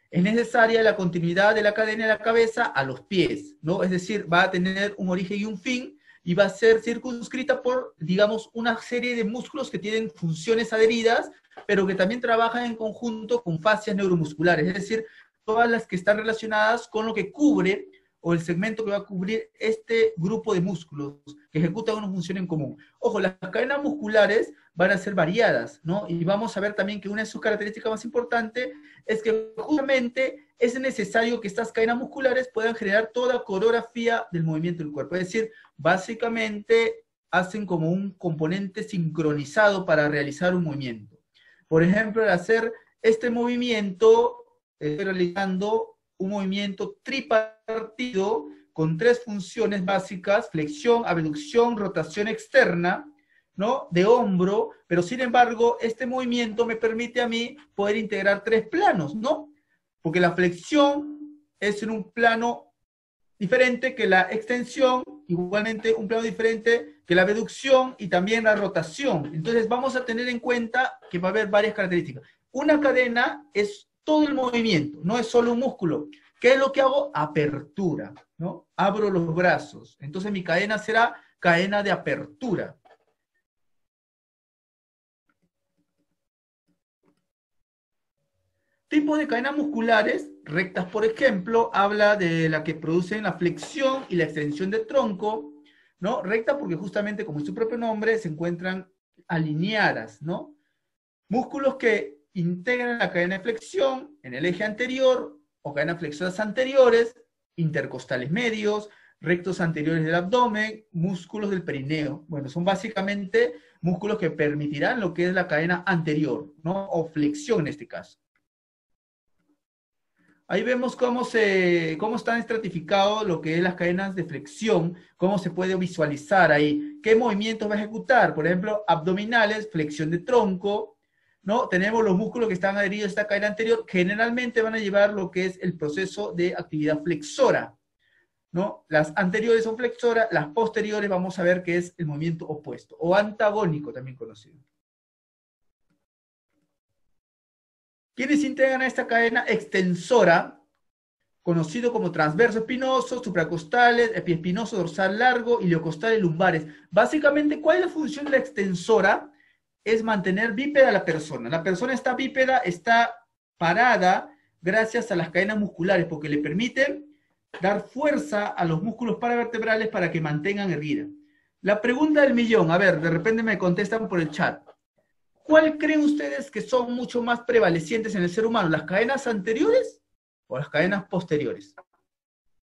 Es necesaria la continuidad de la cadena de la cabeza a los pies, ¿no? Es decir, va a tener un origen y un fin, y va a ser circunscrita por, digamos, una serie de músculos que tienen funciones adheridas, pero que también trabajan en conjunto con fascias neuromusculares, es decir, todas las que están relacionadas con lo que cubre o el segmento que va a cubrir este grupo de músculos que ejecutan una función en común. Ojo, las cadenas musculares van a ser variadas, ¿no? Y vamos a ver también que una de sus características más importantes es que justamente es necesario que estas cadenas musculares puedan generar toda coreografía del movimiento del cuerpo. Es decir, básicamente hacen como un componente sincronizado para realizar un movimiento. Por ejemplo, al hacer este movimiento, estoy realizando un movimiento tripartido con tres funciones básicas: flexión, abducción, rotación externa, ¿no? De hombro, pero sin embargo, este movimiento me permite a mí poder integrar tres planos, ¿no? Porque la flexión es en un plano diferente que la extensión, igualmente un plano diferente que la abducción y también la rotación. Entonces vamos a tener en cuenta que va a haber varias características. Una cadena es todo el movimiento, no es solo un músculo. ¿Qué es lo que hago? Apertura, ¿no? Abro los brazos. Entonces mi cadena será cadena de apertura. Tipos de cadenas musculares, rectas por ejemplo, habla de la que producen la flexión y la extensión del tronco, ¿no? Recta porque justamente, como es su propio nombre, se encuentran alineadas, ¿no? Músculos que integran la cadena de flexión en el eje anterior o cadenas flexoras anteriores, intercostales medios, rectos anteriores del abdomen, músculos del perineo. Bueno, son básicamente músculos que permitirán lo que es la cadena anterior, ¿no? O flexión en este caso. Ahí vemos cómo están estratificados lo que es las cadenas de flexión, cómo se puede visualizar ahí, qué movimientos va a ejecutar. Por ejemplo, abdominales, flexión de tronco, ¿no? Tenemos los músculos que están adheridos a esta cadena anterior, generalmente van a llevar lo que es el proceso de actividad flexora, ¿no? Las anteriores son flexoras, las posteriores vamos a ver que es el movimiento opuesto, o antagónico también conocido. ¿Quiénes integran a esta cadena extensora? Conocido como transverso espinoso, supracostales, epiespinoso, dorsal largo, iliocostales, lumbares. Básicamente, ¿cuál es la función de la extensora? es mantener bípeda a la persona. La persona está bípeda, está parada gracias a las cadenas musculares, porque le permiten dar fuerza a los músculos paravertebrales para que mantengan erguida. La pregunta del millón, a ver, de repente me contestan por el chat. ¿Cuál creen ustedes que son mucho más prevalecientes en el ser humano? ¿Las cadenas anteriores o las cadenas posteriores?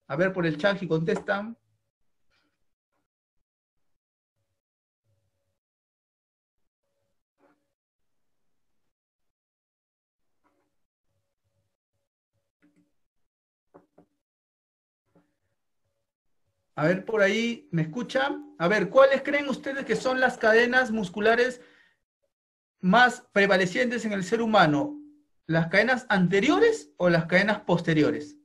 A ver por el chat si contestan. A ver, por ahí, ¿me escuchan? A ver, ¿cuáles creen ustedes que son las cadenas musculares más prevalecientes en el ser humano? ¿Las cadenas anteriores o las cadenas posteriores?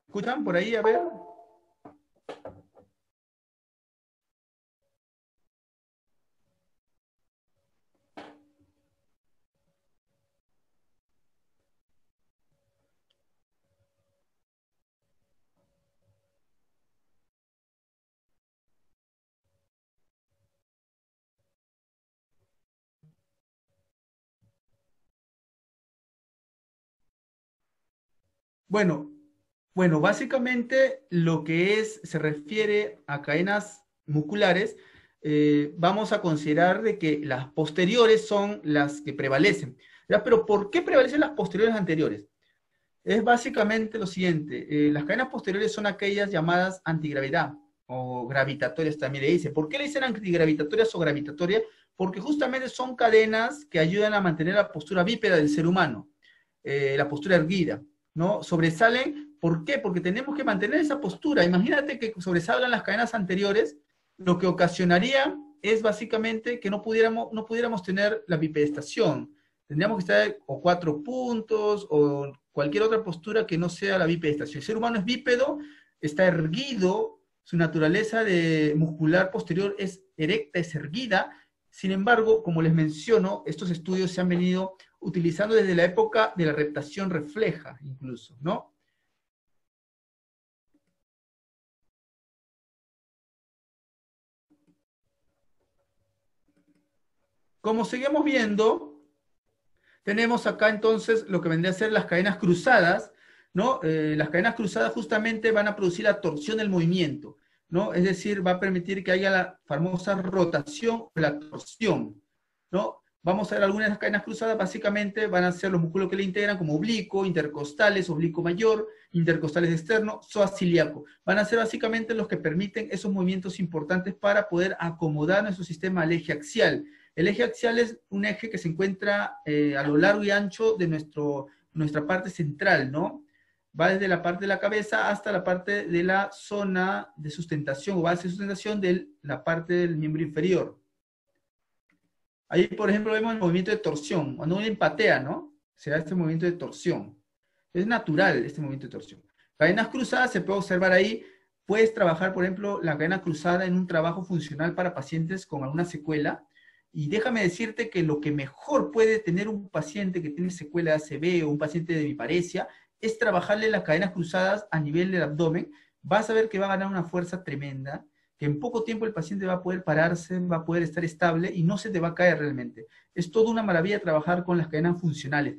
¿Escuchan por ahí? A ver. Bueno, básicamente lo que se refiere a cadenas musculares, vamos a considerar de que las posteriores son las que prevalecen. ¿Ya? Pero ¿por qué prevalecen las posteriores anteriores? Es básicamente lo siguiente, las cadenas posteriores son aquellas llamadas antigravedad o gravitatorias también le dicen. ¿Por qué le dicen antigravitatorias o gravitatorias? Porque justamente son cadenas que ayudan a mantener la postura bípeda del ser humano, la postura erguida, ¿no? Sobresalen, ¿por qué? Porque tenemos que mantener esa postura. Imagínate que sobresalgan las cadenas anteriores, lo que ocasionaría es básicamente que no pudiéramos tener la bipedestación. Tendríamos que estar o 4 puntos o cualquier otra postura que no sea la bipedestación. El ser humano es bípedo, está erguido, su naturaleza de muscular posterior es erecta, es erguida. Sin embargo, como les menciono, estos estudios se han venido utilizando desde la época de la reptación refleja, incluso, ¿no? Como seguimos viendo, tenemos acá entonces lo que vendría a ser las cadenas cruzadas, ¿no? Las cadenas cruzadas justamente van a producir la torsión del movimiento, ¿no? Es decir, va a permitir que haya la famosa rotación o la torsión, ¿no? Vamos a ver algunas de las cadenas cruzadas, básicamente van a ser los músculos que le integran, como oblicuo, intercostales, oblicuo mayor, intercostales externo, psoas ilíaco. Van a ser básicamente los que permiten esos movimientos importantes para poder acomodar nuestro sistema al eje axial. El eje axial es un eje que se encuentra a lo largo y ancho de nuestra parte central, ¿no? Va desde la parte de la cabeza hasta la parte de la zona de sustentación o base de sustentación de la parte del miembro inferior. Ahí, por ejemplo, vemos el movimiento de torsión. Cuando uno patea, ¿no? Se da este movimiento de torsión. Es natural este movimiento de torsión. Cadenas cruzadas se puede observar ahí. Puedes trabajar, por ejemplo, la cadena cruzada en un trabajo funcional para pacientes con alguna secuela. Y déjame decirte que lo que mejor puede tener un paciente que tiene secuela de ACV o un paciente de biparesia es trabajarle las cadenas cruzadas a nivel del abdomen. Vas a ver que va a ganar una fuerza tremenda, que en poco tiempo el paciente va a poder pararse, va a poder estar estable y no se te va a caer realmente. Es toda una maravilla trabajar con las cadenas funcionales.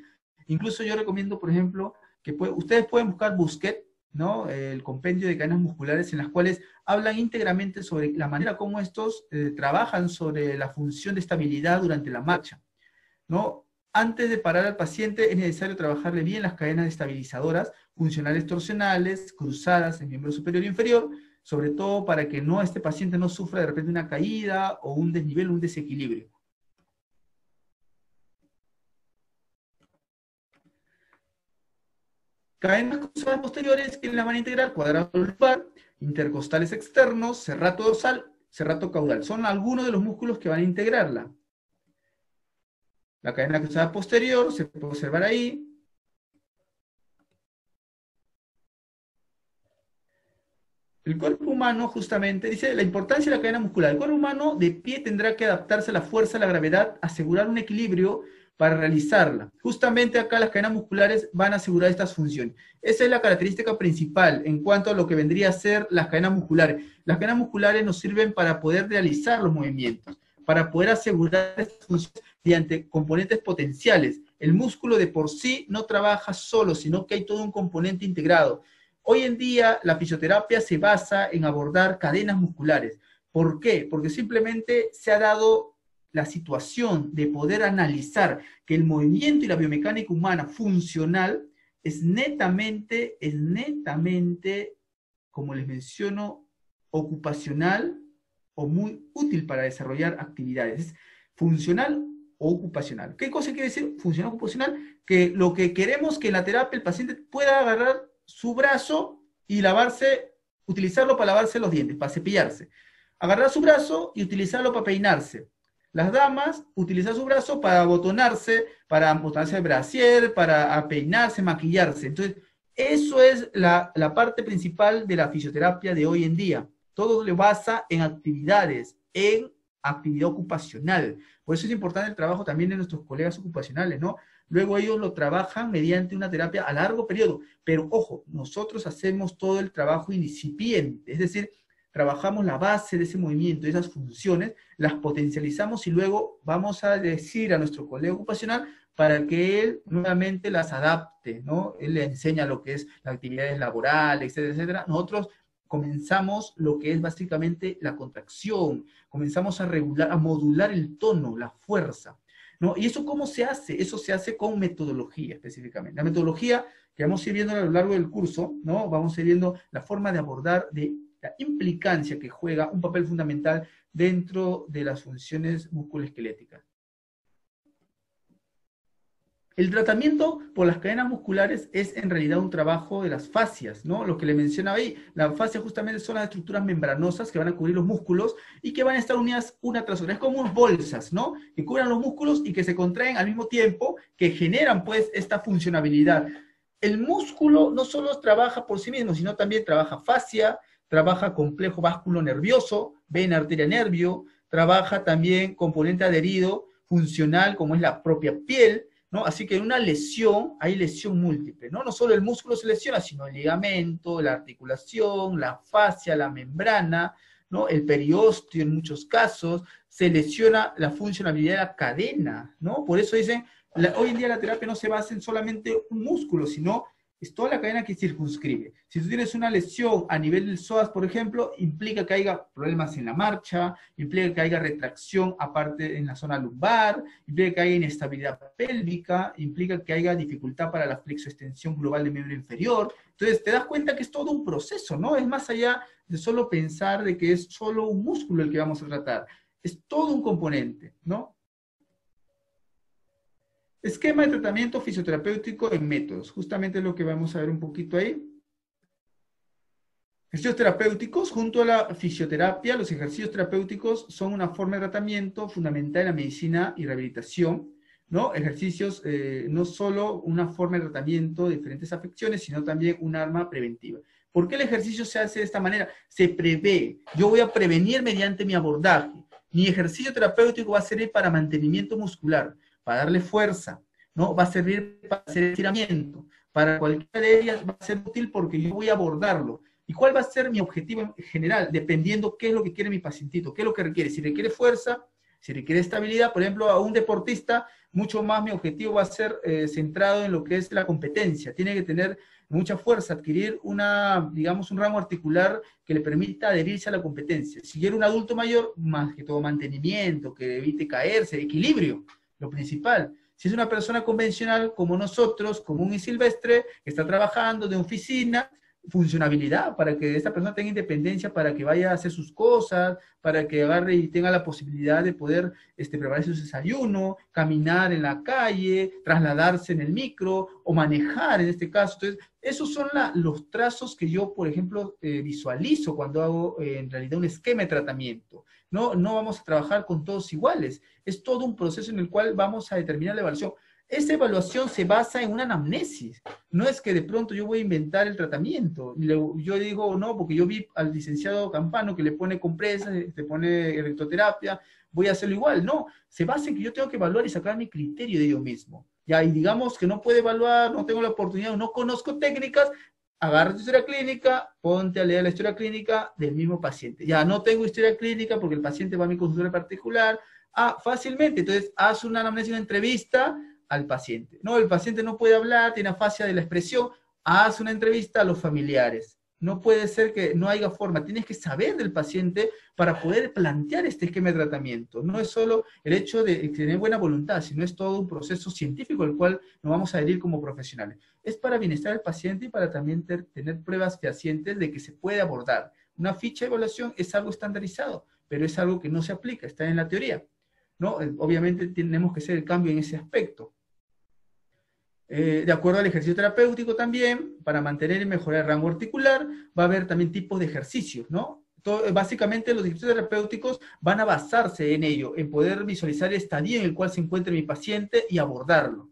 Incluso yo recomiendo, por ejemplo, que ustedes pueden buscar Busquet, ¿no? El compendio de cadenas musculares en las cuales hablan íntegramente sobre la manera como estos trabajan sobre la función de estabilidad durante la marcha, ¿no? Antes de parar al paciente es necesario trabajarle bien las cadenas estabilizadoras, funcionales torsionales, cruzadas en miembro superior e inferior, sobre todo para que este paciente no sufra de repente una caída o un desnivel, un desequilibrio. Cadenas cruzadas posteriores que la van a integrar cuadrado lumbar, intercostales externos, serrato dorsal, serrato caudal. Son algunos de los músculos que van a integrarla. La cadena cruzada posterior se puede observar ahí. El cuerpo humano, justamente, dice la importancia de la cadena muscular. El cuerpo humano de pie tendrá que adaptarse a la fuerza de la gravedad, asegurar un equilibrio para realizarla. Justamente acá las cadenas musculares van a asegurar estas funciones. Esa es la característica principal en cuanto a lo que vendría a ser las cadenas musculares. Las cadenas musculares nos sirven para poder realizar los movimientos, para poder asegurar estas funciones mediante componentes potenciales. El músculo de por sí no trabaja solo, sino que hay todo un componente integrado. Hoy en día la fisioterapia se basa en abordar cadenas musculares. ¿Por qué? Porque simplemente se ha dado la situación de poder analizar que el movimiento y la biomecánica humana funcional es netamente, como les menciono, ocupacional o muy útil para desarrollar actividades. Es funcional o ocupacional. ¿Qué cosa quiere decir funcional o ocupacional? Que lo que queremos que en la terapia el paciente pueda agarrar su brazo y utilizarlo para lavarse los dientes, para cepillarse. Agarrar su brazo y utilizarlo para peinarse. Las damas utilizan su brazo para abotonarse el brasier, para peinarse, maquillarse. Entonces, eso es la parte principal de la fisioterapia de hoy en día. Todo le basa en actividades, en actividad ocupacional. Por eso es importante el trabajo también de nuestros colegas ocupacionales, ¿no? Luego ellos lo trabajan mediante una terapia a largo periodo. Pero, ojo, nosotros hacemos todo el trabajo incipiente, es decir, trabajamos la base de ese movimiento, de esas funciones, las potencializamos y luego vamos a decir a nuestro colega ocupacional para que él nuevamente las adapte, ¿no? Él le enseña lo que es las actividades laborales, etcétera, etcétera. Nosotros comenzamos lo que es básicamente la contracción, comenzamos a regular, a modular el tono, la fuerza, ¿no? ¿Y eso cómo se hace? Eso se hace con metodología específicamente. La metodología que vamos a ir viendo a lo largo del curso, ¿no? Vamos a ir viendo la forma de abordar de la implicancia que juega un papel fundamental dentro de las funciones musculoesqueléticas. El tratamiento por las cadenas musculares es en realidad un trabajo de las fascias, ¿no? Lo que le mencionaba ahí, las fascias justamente son las estructuras membranosas que van a cubrir los músculos y que van a estar unidas una tras otra. Es como unas bolsas, ¿no? Que cubran los músculos y que se contraen al mismo tiempo, que generan pues esta funcionabilidad. El músculo no solo trabaja por sí mismo, sino también trabaja fascia, trabaja complejo vásculo nervioso, vena, arteria, nervio, trabaja también componente adherido funcional como es la propia piel, ¿no? Así que en una lesión hay lesión múltiple, ¿no? No solo el músculo se lesiona, sino el ligamento, la articulación, la fascia, la membrana, ¿no? El periósteo en muchos casos, se lesiona la funcionabilidad de la cadena, ¿no? Por eso dicen, hoy en día la terapia no se basa en solamente un músculo, sino es toda la cadena que circunscribe. Si tú tienes una lesión a nivel del psoas, por ejemplo, implica que haya problemas en la marcha, implica que haya retracción aparte en la zona lumbar, implica que haya inestabilidad pélvica, implica que haya dificultad para la flexoextensión global del miembro inferior. Entonces te das cuenta que es todo un proceso, ¿no? Es más allá de solo pensar de que es solo un músculo el que vamos a tratar. Es todo un componente, ¿no? Esquema de tratamiento fisioterapéutico en métodos. Justamente lo que vamos a ver un poquito ahí. Ejercicios terapéuticos, junto a la fisioterapia, los ejercicios terapéuticos son una forma de tratamiento fundamental en la medicina y rehabilitación, ¿no? Ejercicios, no solo una forma de tratamiento de diferentes afecciones, sino también un arma preventiva. ¿Por qué el ejercicio se hace de esta manera? Se prevé. Yo voy a prevenir mediante mi abordaje. Mi ejercicio terapéutico va a servir para mantenimiento muscular, para darle fuerza, ¿no? Va a servir para hacer estiramiento. Para cualquiera de ellas va a ser útil porque yo voy a abordarlo. ¿Y cuál va a ser mi objetivo en general? Dependiendo qué es lo que quiere mi pacientito, qué es lo que requiere. Si requiere fuerza, si requiere estabilidad, por ejemplo, a un deportista, mucho más mi objetivo va a ser centrado en lo que es la competencia. Tiene que tener mucha fuerza, adquirir digamos, un ramo articular que le permita adherirse a la competencia. Si quiere un adulto mayor, más que todo mantenimiento, que evite caerse, equilibrio, lo principal. Si es una persona convencional como nosotros, común y silvestre, que está trabajando de oficina, funcionabilidad, para que esta persona tenga independencia, para que vaya a hacer sus cosas, para que agarre y tenga la posibilidad de poder preparar su desayuno, caminar en la calle, trasladarse en el micro, o manejar en este caso. Entonces, esos son los trazos que yo, por ejemplo, visualizo cuando hago en realidad un esquema de tratamiento. No vamos a trabajar con todos iguales, es todo un proceso en el cual vamos a determinar la evaluación. Esa evaluación se basa en una anamnesis. No es que de pronto yo voy a inventar el tratamiento. Yo digo, no, porque yo vi al licenciado Campano que le pone compresas, le pone electroterapia, voy a hacerlo igual. No, se basa en que yo tengo que evaluar y sacar mi criterio de yo mismo. Ya, y digamos que no puedo evaluar, no tengo la oportunidad, no conozco técnicas, agarra tu historia clínica, ponte a leer la historia clínica del mismo paciente. Ya, no tengo historia clínica porque el paciente va a mi consultorio particular. Fácilmente, entonces haz una anamnesis, una entrevista al paciente. No, el paciente no puede hablar, tiene afasia de la expresión, haz una entrevista a los familiares. No puede ser que no haya forma, tienes que saber del paciente para poder plantear este esquema de tratamiento. No es solo el hecho de tener buena voluntad, sino es todo un proceso científico al cual nos vamos a adherir como profesionales. Es para bienestar del paciente y para también tener pruebas fehacientes de que se puede abordar. Una ficha de evaluación es algo estandarizado, pero es algo que no se aplica, está en la teoría, ¿no? Obviamente tenemos que hacer el cambio en ese aspecto. De acuerdo al ejercicio terapéutico también, para mantener y mejorar el rango articular, va a haber también tipos de ejercicios, ¿no? Básicamente los ejercicios terapéuticos van a basarse en ello, en poder visualizar el estadio en el cual se encuentra mi paciente y abordarlo,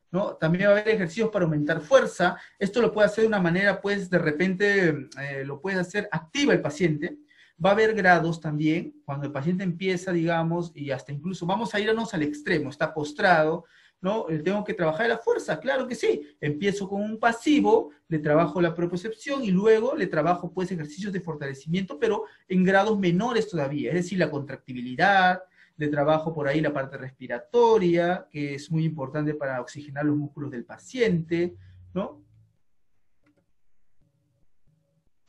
¿no? También va a haber ejercicios para aumentar fuerza. Esto lo puede hacer de una manera, pues, de repente, lo puedes hacer activa el paciente. Va a haber grados también, cuando el paciente empieza, digamos, y hasta incluso vamos a irnos al extremo, está postrado, ¿no? Tengo que trabajar la fuerza, claro que sí. Empiezo con un pasivo, le trabajo la propiocepción y luego le trabajo, pues, ejercicios de fortalecimiento, pero en grados menores todavía, es decir, la contractibilidad, de trabajo por ahí la parte respiratoria, que es muy importante para oxigenar los músculos del paciente, ¿no?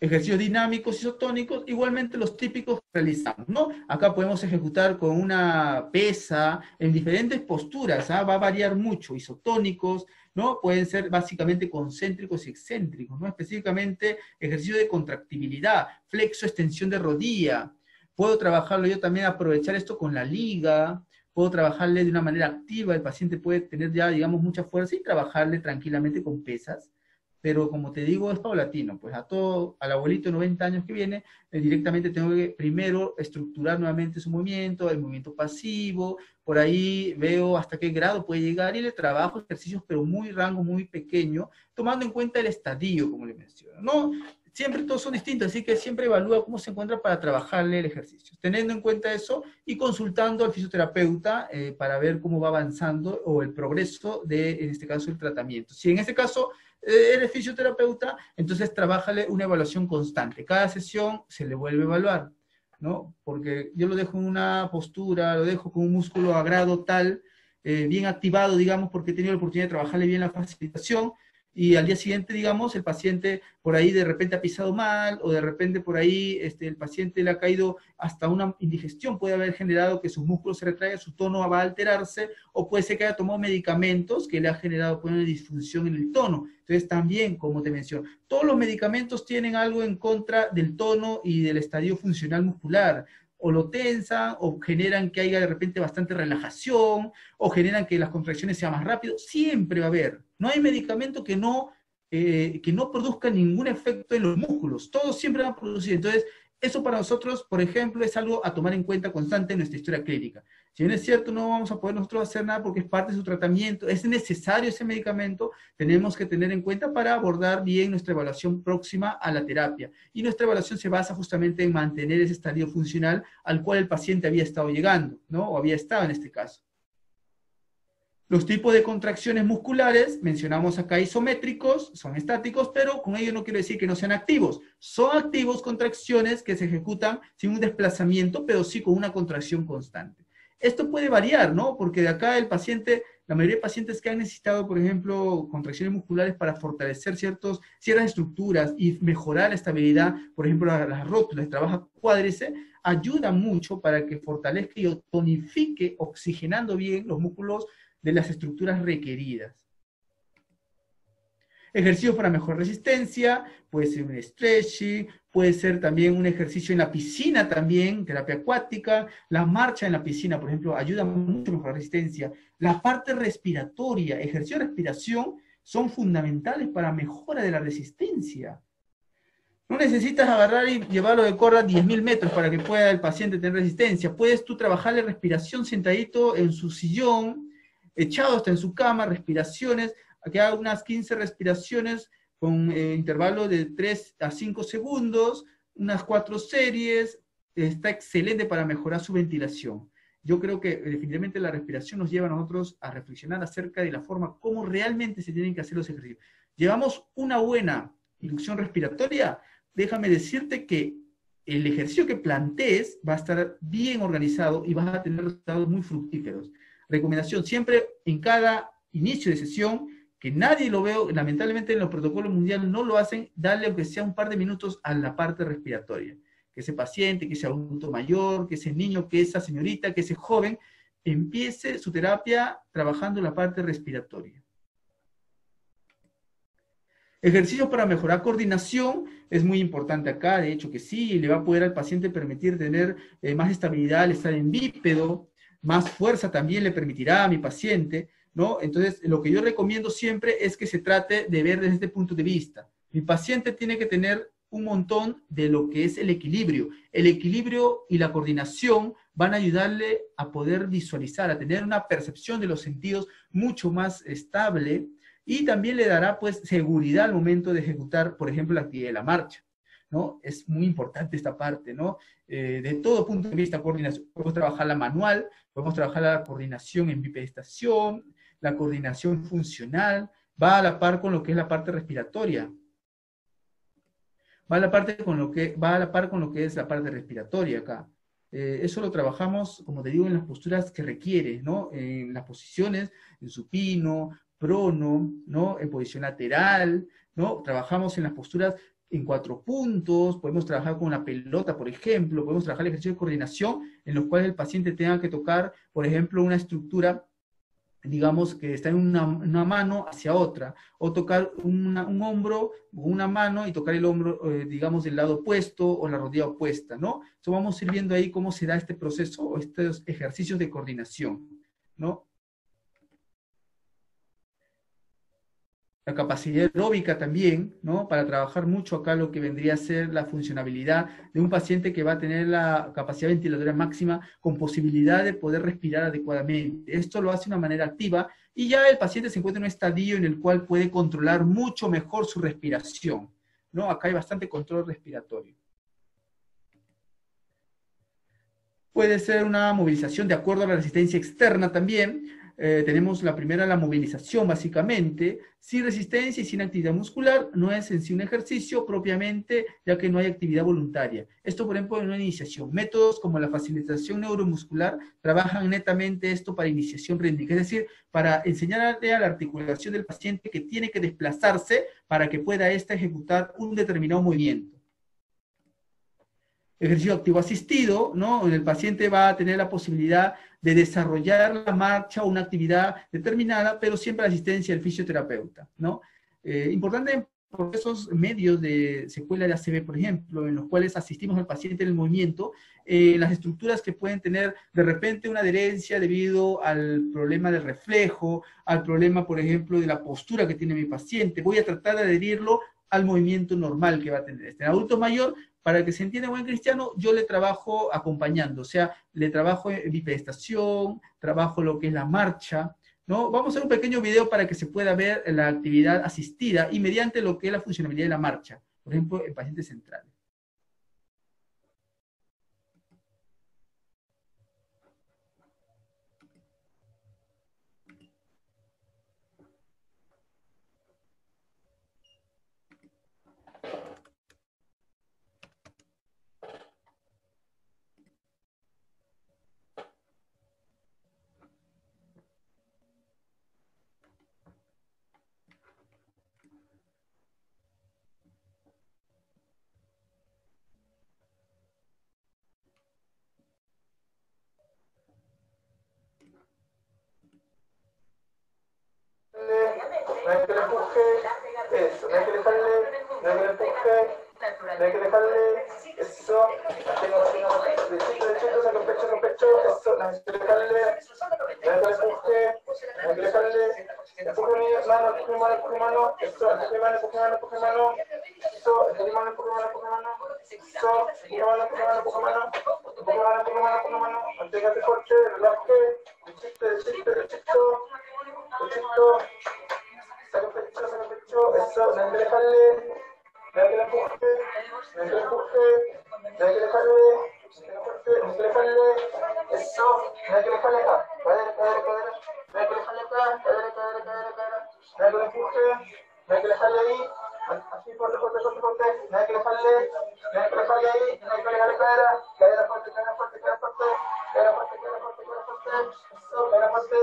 Ejercicios dinámicos, isotónicos, igualmente los típicos que realizamos, ¿no? Acá podemos ejecutar con una pesa, en diferentes posturas, va a variar mucho, isotónicos, ¿no? Pueden ser básicamente concéntricos y excéntricos, ¿no? Específicamente ejercicio de contractibilidad, flexo, extensión de rodilla. Puedo trabajarlo yo también, aprovechar esto con la liga, puedo trabajarle de una manera activa, el paciente puede tener ya, digamos, mucha fuerza y trabajarle tranquilamente con pesas, pero como te digo, es paulatino, pues al abuelito de 90 años que viene, directamente tengo que primero estructurar nuevamente su movimiento, el movimiento pasivo, por ahí veo hasta qué grado puede llegar y le trabajo ejercicios, pero muy rango, muy pequeño, tomando en cuenta el estadio, como le menciono, ¿no? Siempre todos son distintos, así que siempre evalúa cómo se encuentra para trabajarle el ejercicio. Teniendo en cuenta eso y consultando al fisioterapeuta para ver cómo va avanzando o el progreso de, en este caso, el tratamiento. Si en este caso eres fisioterapeuta, entonces trabájale una evaluación constante. Cada sesión se le vuelve a evaluar, ¿no? Porque yo lo dejo en una postura, lo dejo con un músculo a grado tal, bien activado, digamos, porque he tenido la oportunidad de trabajarle bien la facilitación, y al día siguiente, digamos, el paciente por ahí de repente ha pisado mal, o de repente por ahí el paciente le ha caído hasta una indigestión, puede haber generado que sus músculos se retraigan, su tono va a alterarse, o puede ser que haya tomado medicamentos que le ha generado una disfunción en el tono. Entonces también, como te menciono, todos los medicamentos tienen algo en contra del tono y del estadio funcional muscular. O lo tensan, o generan que haya de repente bastante relajación, o generan que las contracciones sean más rápido. Siempre va a haber. No hay medicamento que no produzca ningún efecto en los músculos. Todos siempre van a producir. Entonces, eso para nosotros, por ejemplo, es algo a tomar en cuenta constante en nuestra historia clínica. Si bien es cierto, no vamos a poder nosotros hacer nada porque es parte de su tratamiento, es necesario ese medicamento, tenemos que tener en cuenta para abordar bien nuestra evaluación próxima a la terapia. Y nuestra evaluación se basa justamente en mantener ese estadio funcional al cual el paciente había estado llegando, ¿no? O había estado en este caso. Los tipos de contracciones musculares, mencionamos acá isométricos, son estáticos, pero con ello no quiero decir que no sean activos. Son activos contracciones que se ejecutan sin un desplazamiento, pero sí con una contracción constante. Esto puede variar, ¿no? Porque de acá el paciente, la mayoría de pacientes que han necesitado, por ejemplo, contracciones musculares para fortalecer ciertas estructuras y mejorar la estabilidad, por ejemplo, las rótulas, trabaja cuádriceps, ayuda mucho para que fortalezca y tonifique, oxigenando bien los músculos de las estructuras requeridas. Ejercicios para mejor resistencia, puede ser un stretching, puede ser también un ejercicio en la piscina también, terapia acuática, la marcha en la piscina, por ejemplo, ayuda mucho a mejorar resistencia. La parte respiratoria, ejercicios de respiración son fundamentales para mejora de la resistencia. No necesitas agarrar y llevarlo de corda 10.000 metros para que pueda el paciente tener resistencia. Puedes tú trabajarle respiración sentadito en su sillón, echado, está en su cama, respiraciones, que haga unas 15 respiraciones con intervalo de 3 a 5 segundos, unas 4 series, está excelente para mejorar su ventilación. Yo creo que definitivamente la respiración nos lleva a nosotros a reflexionar acerca de la forma como realmente se tienen que hacer los ejercicios. Llevamos una buena inducción respiratoria, déjame decirte que el ejercicio que plantees va a estar bien organizado y vas a tener resultados muy fructíferos. Recomendación, siempre en cada inicio de sesión, que nadie lo veo, lamentablemente en los protocolos mundiales no lo hacen, darle aunque sea un par de minutos a la parte respiratoria. Que ese paciente, que ese adulto mayor, que ese niño, que esa señorita, que ese joven, empiece su terapia trabajando la parte respiratoria. Ejercicios para mejorar coordinación es muy importante acá, de hecho que sí, le va a poder al paciente permitir tener más estabilidad al estar en bípedo, más fuerza también le permitirá a mi paciente, ¿no? Entonces, lo que yo recomiendo siempre es que se trate de ver desde este punto de vista. Mi paciente tiene que tener un montón de lo que es el equilibrio. El equilibrio y la coordinación van a ayudarle a poder visualizar, a tener una percepción de los sentidos mucho más estable, y también le dará pues seguridad al momento de ejecutar, por ejemplo, la actividad de la marcha, ¿no? Es muy importante esta parte, ¿no? De todo punto de vista, coordinación. Podemos trabajar la manual, podemos trabajar la coordinación en bipedestación, la coordinación funcional, va a la par con lo que es la parte respiratoria. Va a la par con lo que es la parte respiratoria acá. Eso lo trabajamos, como te digo, en las posturas que requiere, ¿no? En las posiciones, en supino, prono, ¿no? En posición lateral, ¿no? Trabajamos en las posturas en 4 puntos, podemos trabajar con la pelota, por ejemplo, podemos trabajar ejercicios de coordinación en los cuales el paciente tenga que tocar, por ejemplo, una estructura, digamos, que está en una mano hacia otra, o tocar un hombro o una mano y tocar el hombro, digamos, del lado opuesto o la rodilla opuesta, ¿no? Entonces vamos a ir viendo ahí cómo se da este proceso o estos ejercicios de coordinación, ¿no? La capacidad aeróbica también, ¿no? Para trabajar mucho acá lo que vendría a ser la funcionabilidad de un paciente que va a tener la capacidad ventilatoria máxima con posibilidad de poder respirar adecuadamente. Esto lo hace de una manera activa y ya el paciente se encuentra en un estadio en el cual puede controlar mucho mejor su respiración, ¿no? Acá hay bastante control respiratorio. Puede ser una movilización de acuerdo a la resistencia externa también. Tenemos la primera, la movilización básicamente, sin resistencia y sin actividad muscular, no es en sí un ejercicio propiamente, ya que no hay actividad voluntaria. Esto, por ejemplo, en una iniciación. Métodos como la facilitación neuromuscular trabajan netamente esto para iniciación rítmica, es decir, para enseñarle a la articulación del paciente que tiene que desplazarse para que pueda ésta ejecutar un determinado movimiento. Ejercicio activo asistido, ¿no? El paciente va a tener la posibilidad de desarrollar la marcha o una actividad determinada, pero siempre la asistencia del fisioterapeuta, ¿no? Importante por esos medios de secuela de ACV, por ejemplo, en los cuales asistimos al paciente en el movimiento, las estructuras que pueden tener de repente una adherencia debido al problema del reflejo, al problema, por ejemplo, de la postura que tiene mi paciente. Voy a tratar de adherirlo al movimiento normal que va a tener. En adulto mayor, para que se entienda buen cristiano, yo le trabajo acompañando, o sea, le trabajo bipedestación, trabajo lo que es la marcha, ¿no? Vamos a hacer un pequeño video para que se pueda ver la actividad asistida y mediante lo que es la funcionalidad de la marcha, por ejemplo, en pacientes centrales. No hay que le empuje, eso, no hay que dejarle, no hay que le empuje, no hay que dejarle, eso, derechito, saca pecho, eso, no hay que dejarle, no hay que le empuje, no hay que dejarle, empuje mi mano, empuje mano, eso, empuje mano, eso, empuje mano, eso, empuje mano, manténgase fuerte, relaje, derechito, Pechito, saca pecho, eso, no hay que dejarle, no hay que le empuje, no hay que le empuje, no hay que dejarle, no hay que dejarle, eso, no hay que dejarle acá, cadera, no hay que dejarle acá, cadera, no hay que le empuje, no hay que dejarle ahí, así fuerte, no hay que dejarle ahí, no hay que dejarle cadera fuerte, eso, cadera fuerte.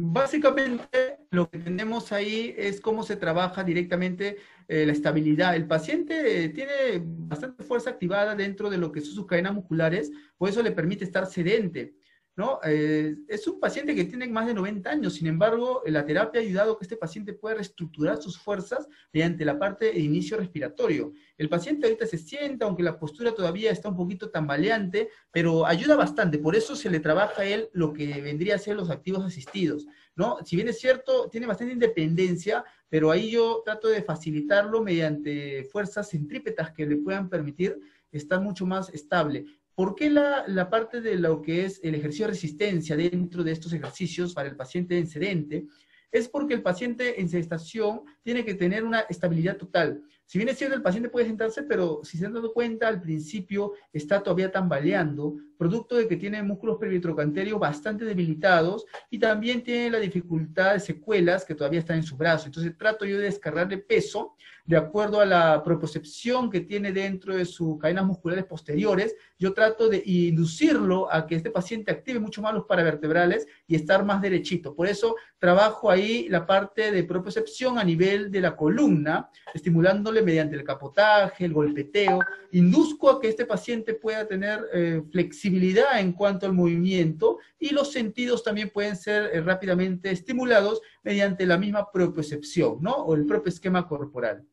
Básicamente, lo que tenemos ahí es cómo se trabaja directamente la estabilidad. El paciente tiene bastante fuerza activada dentro de lo que son sus cadenas musculares, por eso le permite estar sedente, ¿no? Es un paciente que tiene más de 90 años, sin embargo, la terapia ha ayudado a que este paciente pueda reestructurar sus fuerzas mediante la parte de inicio respiratorio. El paciente ahorita se sienta, aunque la postura todavía está un poquito tambaleante, pero ayuda bastante, por eso se le trabaja a él lo que vendría a ser los activos asistidos, ¿no? Si bien es cierto, tiene bastante independencia, pero ahí yo trato de facilitarlo mediante fuerzas centrípetas que le puedan permitir estar mucho más estable. ¿Por qué la parte de lo que es el ejercicio de resistencia dentro de estos ejercicios para el paciente en sedente? Es porque el paciente en sedestación tiene que tener una estabilidad total. Si bien es cierto, el paciente puede sentarse, pero si se han dado cuenta, al principio está todavía tambaleando, producto de que tiene músculos perivetrocanterios bastante debilitados y también tiene la dificultad de secuelas que todavía están en su brazo. Entonces trato yo de descargarle peso de acuerdo a la propiocepción que tiene dentro de sus cadenas musculares posteriores. Yo trato de inducirlo a que este paciente active mucho más los paravertebrales y estar más derechito. Por eso trabajo ahí la parte de propiocepción a nivel de la columna, estimulándole mediante el capotaje, el golpeteo, induzco a que este paciente pueda tener flexibilidad en cuanto al movimiento y los sentidos también pueden ser rápidamente estimulados mediante la misma propiocepción, ¿no? O el propio esquema corporal.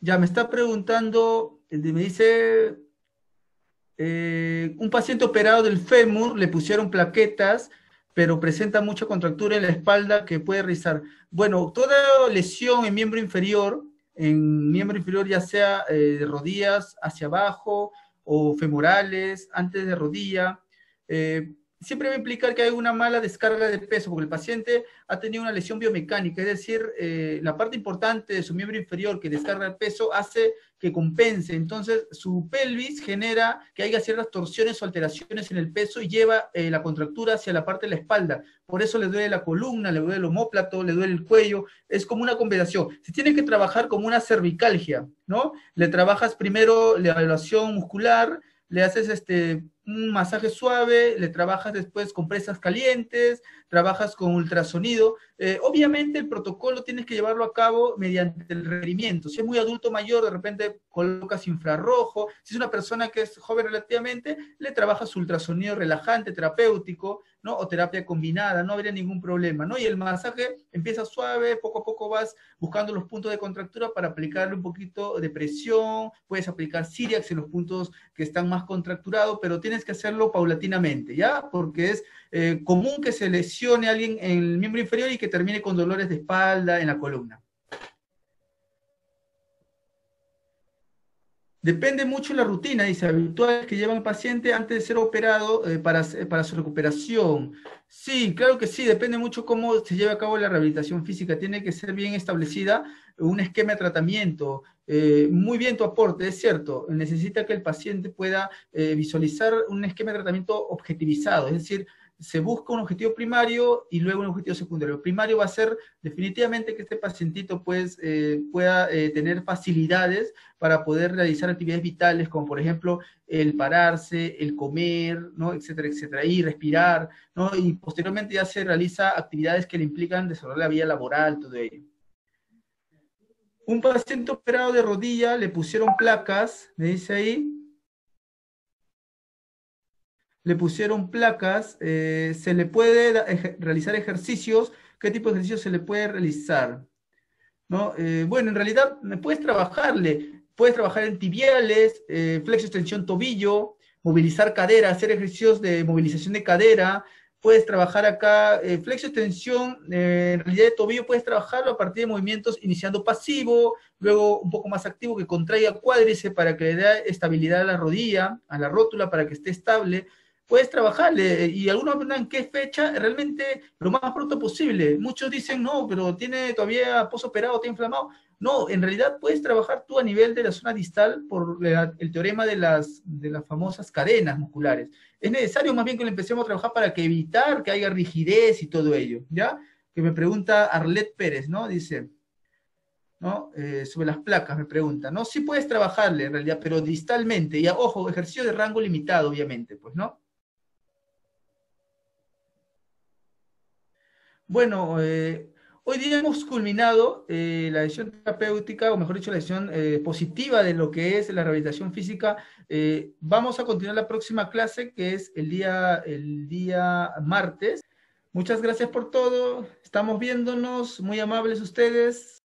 Ya me está preguntando, me dice, un paciente operado del fémur, le pusieron plaquetas, pero presenta mucha contractura en la espalda que puede rizar. Bueno, toda lesión en miembro inferior ya sea de rodillas hacia abajo o femorales, antes de rodilla, siempre va a implicar que hay una mala descarga de peso, porque el paciente ha tenido una lesión biomecánica, es decir, la parte importante de su miembro inferior que descarga el peso hace que compense, entonces su pelvis genera que haya ciertas torsiones o alteraciones en el peso y lleva la contractura hacia la parte de la espalda, por eso le duele la columna, le duele el omóplato, le duele el cuello, es como una combinación. Se tiene que trabajar como una cervicalgia, ¿no? Le trabajas primero la evaluación muscular, le haces un masaje suave, le trabajas después con presas calientes, trabajas con ultrasonido. Obviamente el protocolo tienes que llevarlo a cabo mediante el requerimiento. Si es muy adulto mayor, de repente colocas infrarrojo. Si es una persona que es joven relativamente, le trabajas ultrasonido relajante, terapéutico, ¿no? O terapia combinada, no habría ningún problema, ¿no? Y el masaje empieza suave, poco a poco vas buscando los puntos de contractura para aplicarle un poquito de presión, puedes aplicar Siriax en los puntos que están más contracturados, pero tienes que hacerlo paulatinamente, ¿ya? Porque es común que se lesione a alguien en el miembro inferior y que termine con dolores de espalda en la columna. Depende mucho de la rutina, dice, habitual que lleva el paciente antes de ser operado para su recuperación. Sí, claro que sí, depende mucho cómo se lleva a cabo la rehabilitación física. Tiene que ser bien establecida un esquema de tratamiento. Muy bien tu aporte, es cierto. Necesita que el paciente pueda visualizar un esquema de tratamiento objetivizado, es decir, se busca un objetivo primario y luego un objetivo secundario. El primario va a ser definitivamente que este pacientito pues, pueda tener facilidades para poder realizar actividades vitales, como por ejemplo el pararse, el comer, ¿no? Etcétera, etcétera, y respirar, ¿no? Y posteriormente ya se realiza actividades que le implican desarrollar la vida laboral, todo ello. Un paciente operado de rodilla, le pusieron placas, me dice ahí, le pusieron placas, se le puede realizar ejercicios. ¿Qué tipo de ejercicios se le puede realizar? ¿No? Bueno, en realidad puedes trabajar en tibiales, flexo extensión tobillo, movilizar cadera, hacer ejercicios de movilización de cadera, puedes trabajar acá, flexo-extensión, en realidad de tobillo puedes trabajarlo a partir de movimientos iniciando pasivo, luego un poco más activo que contraiga cuádriceps para que le dé estabilidad a la rodilla, a la rótula para que esté estable. Puedes trabajarle, y algunos me preguntan qué fecha, realmente lo más pronto posible. Muchos dicen, no, pero tiene todavía posoperado, está inflamado. No, en realidad puedes trabajar tú a nivel de la zona distal por el teorema de las famosas cadenas musculares. Es necesario más bien que lo empecemos a trabajar para que evitar que haya rigidez y todo ello, ¿ya? Que me pregunta Arlet Pérez, ¿no? Dice, ¿no? Sobre las placas me pregunta, ¿no? Sí puedes trabajarle en realidad, pero distalmente, y ojo, ejercicio de rango limitado, obviamente, pues, ¿no? Bueno, hoy día hemos culminado la sesión terapéutica, o mejor dicho, la sesión positiva de lo que es la rehabilitación física. Vamos a continuar la próxima clase, que es el día martes. Muchas gracias por todo. Estamos viéndonos. Muy amables ustedes.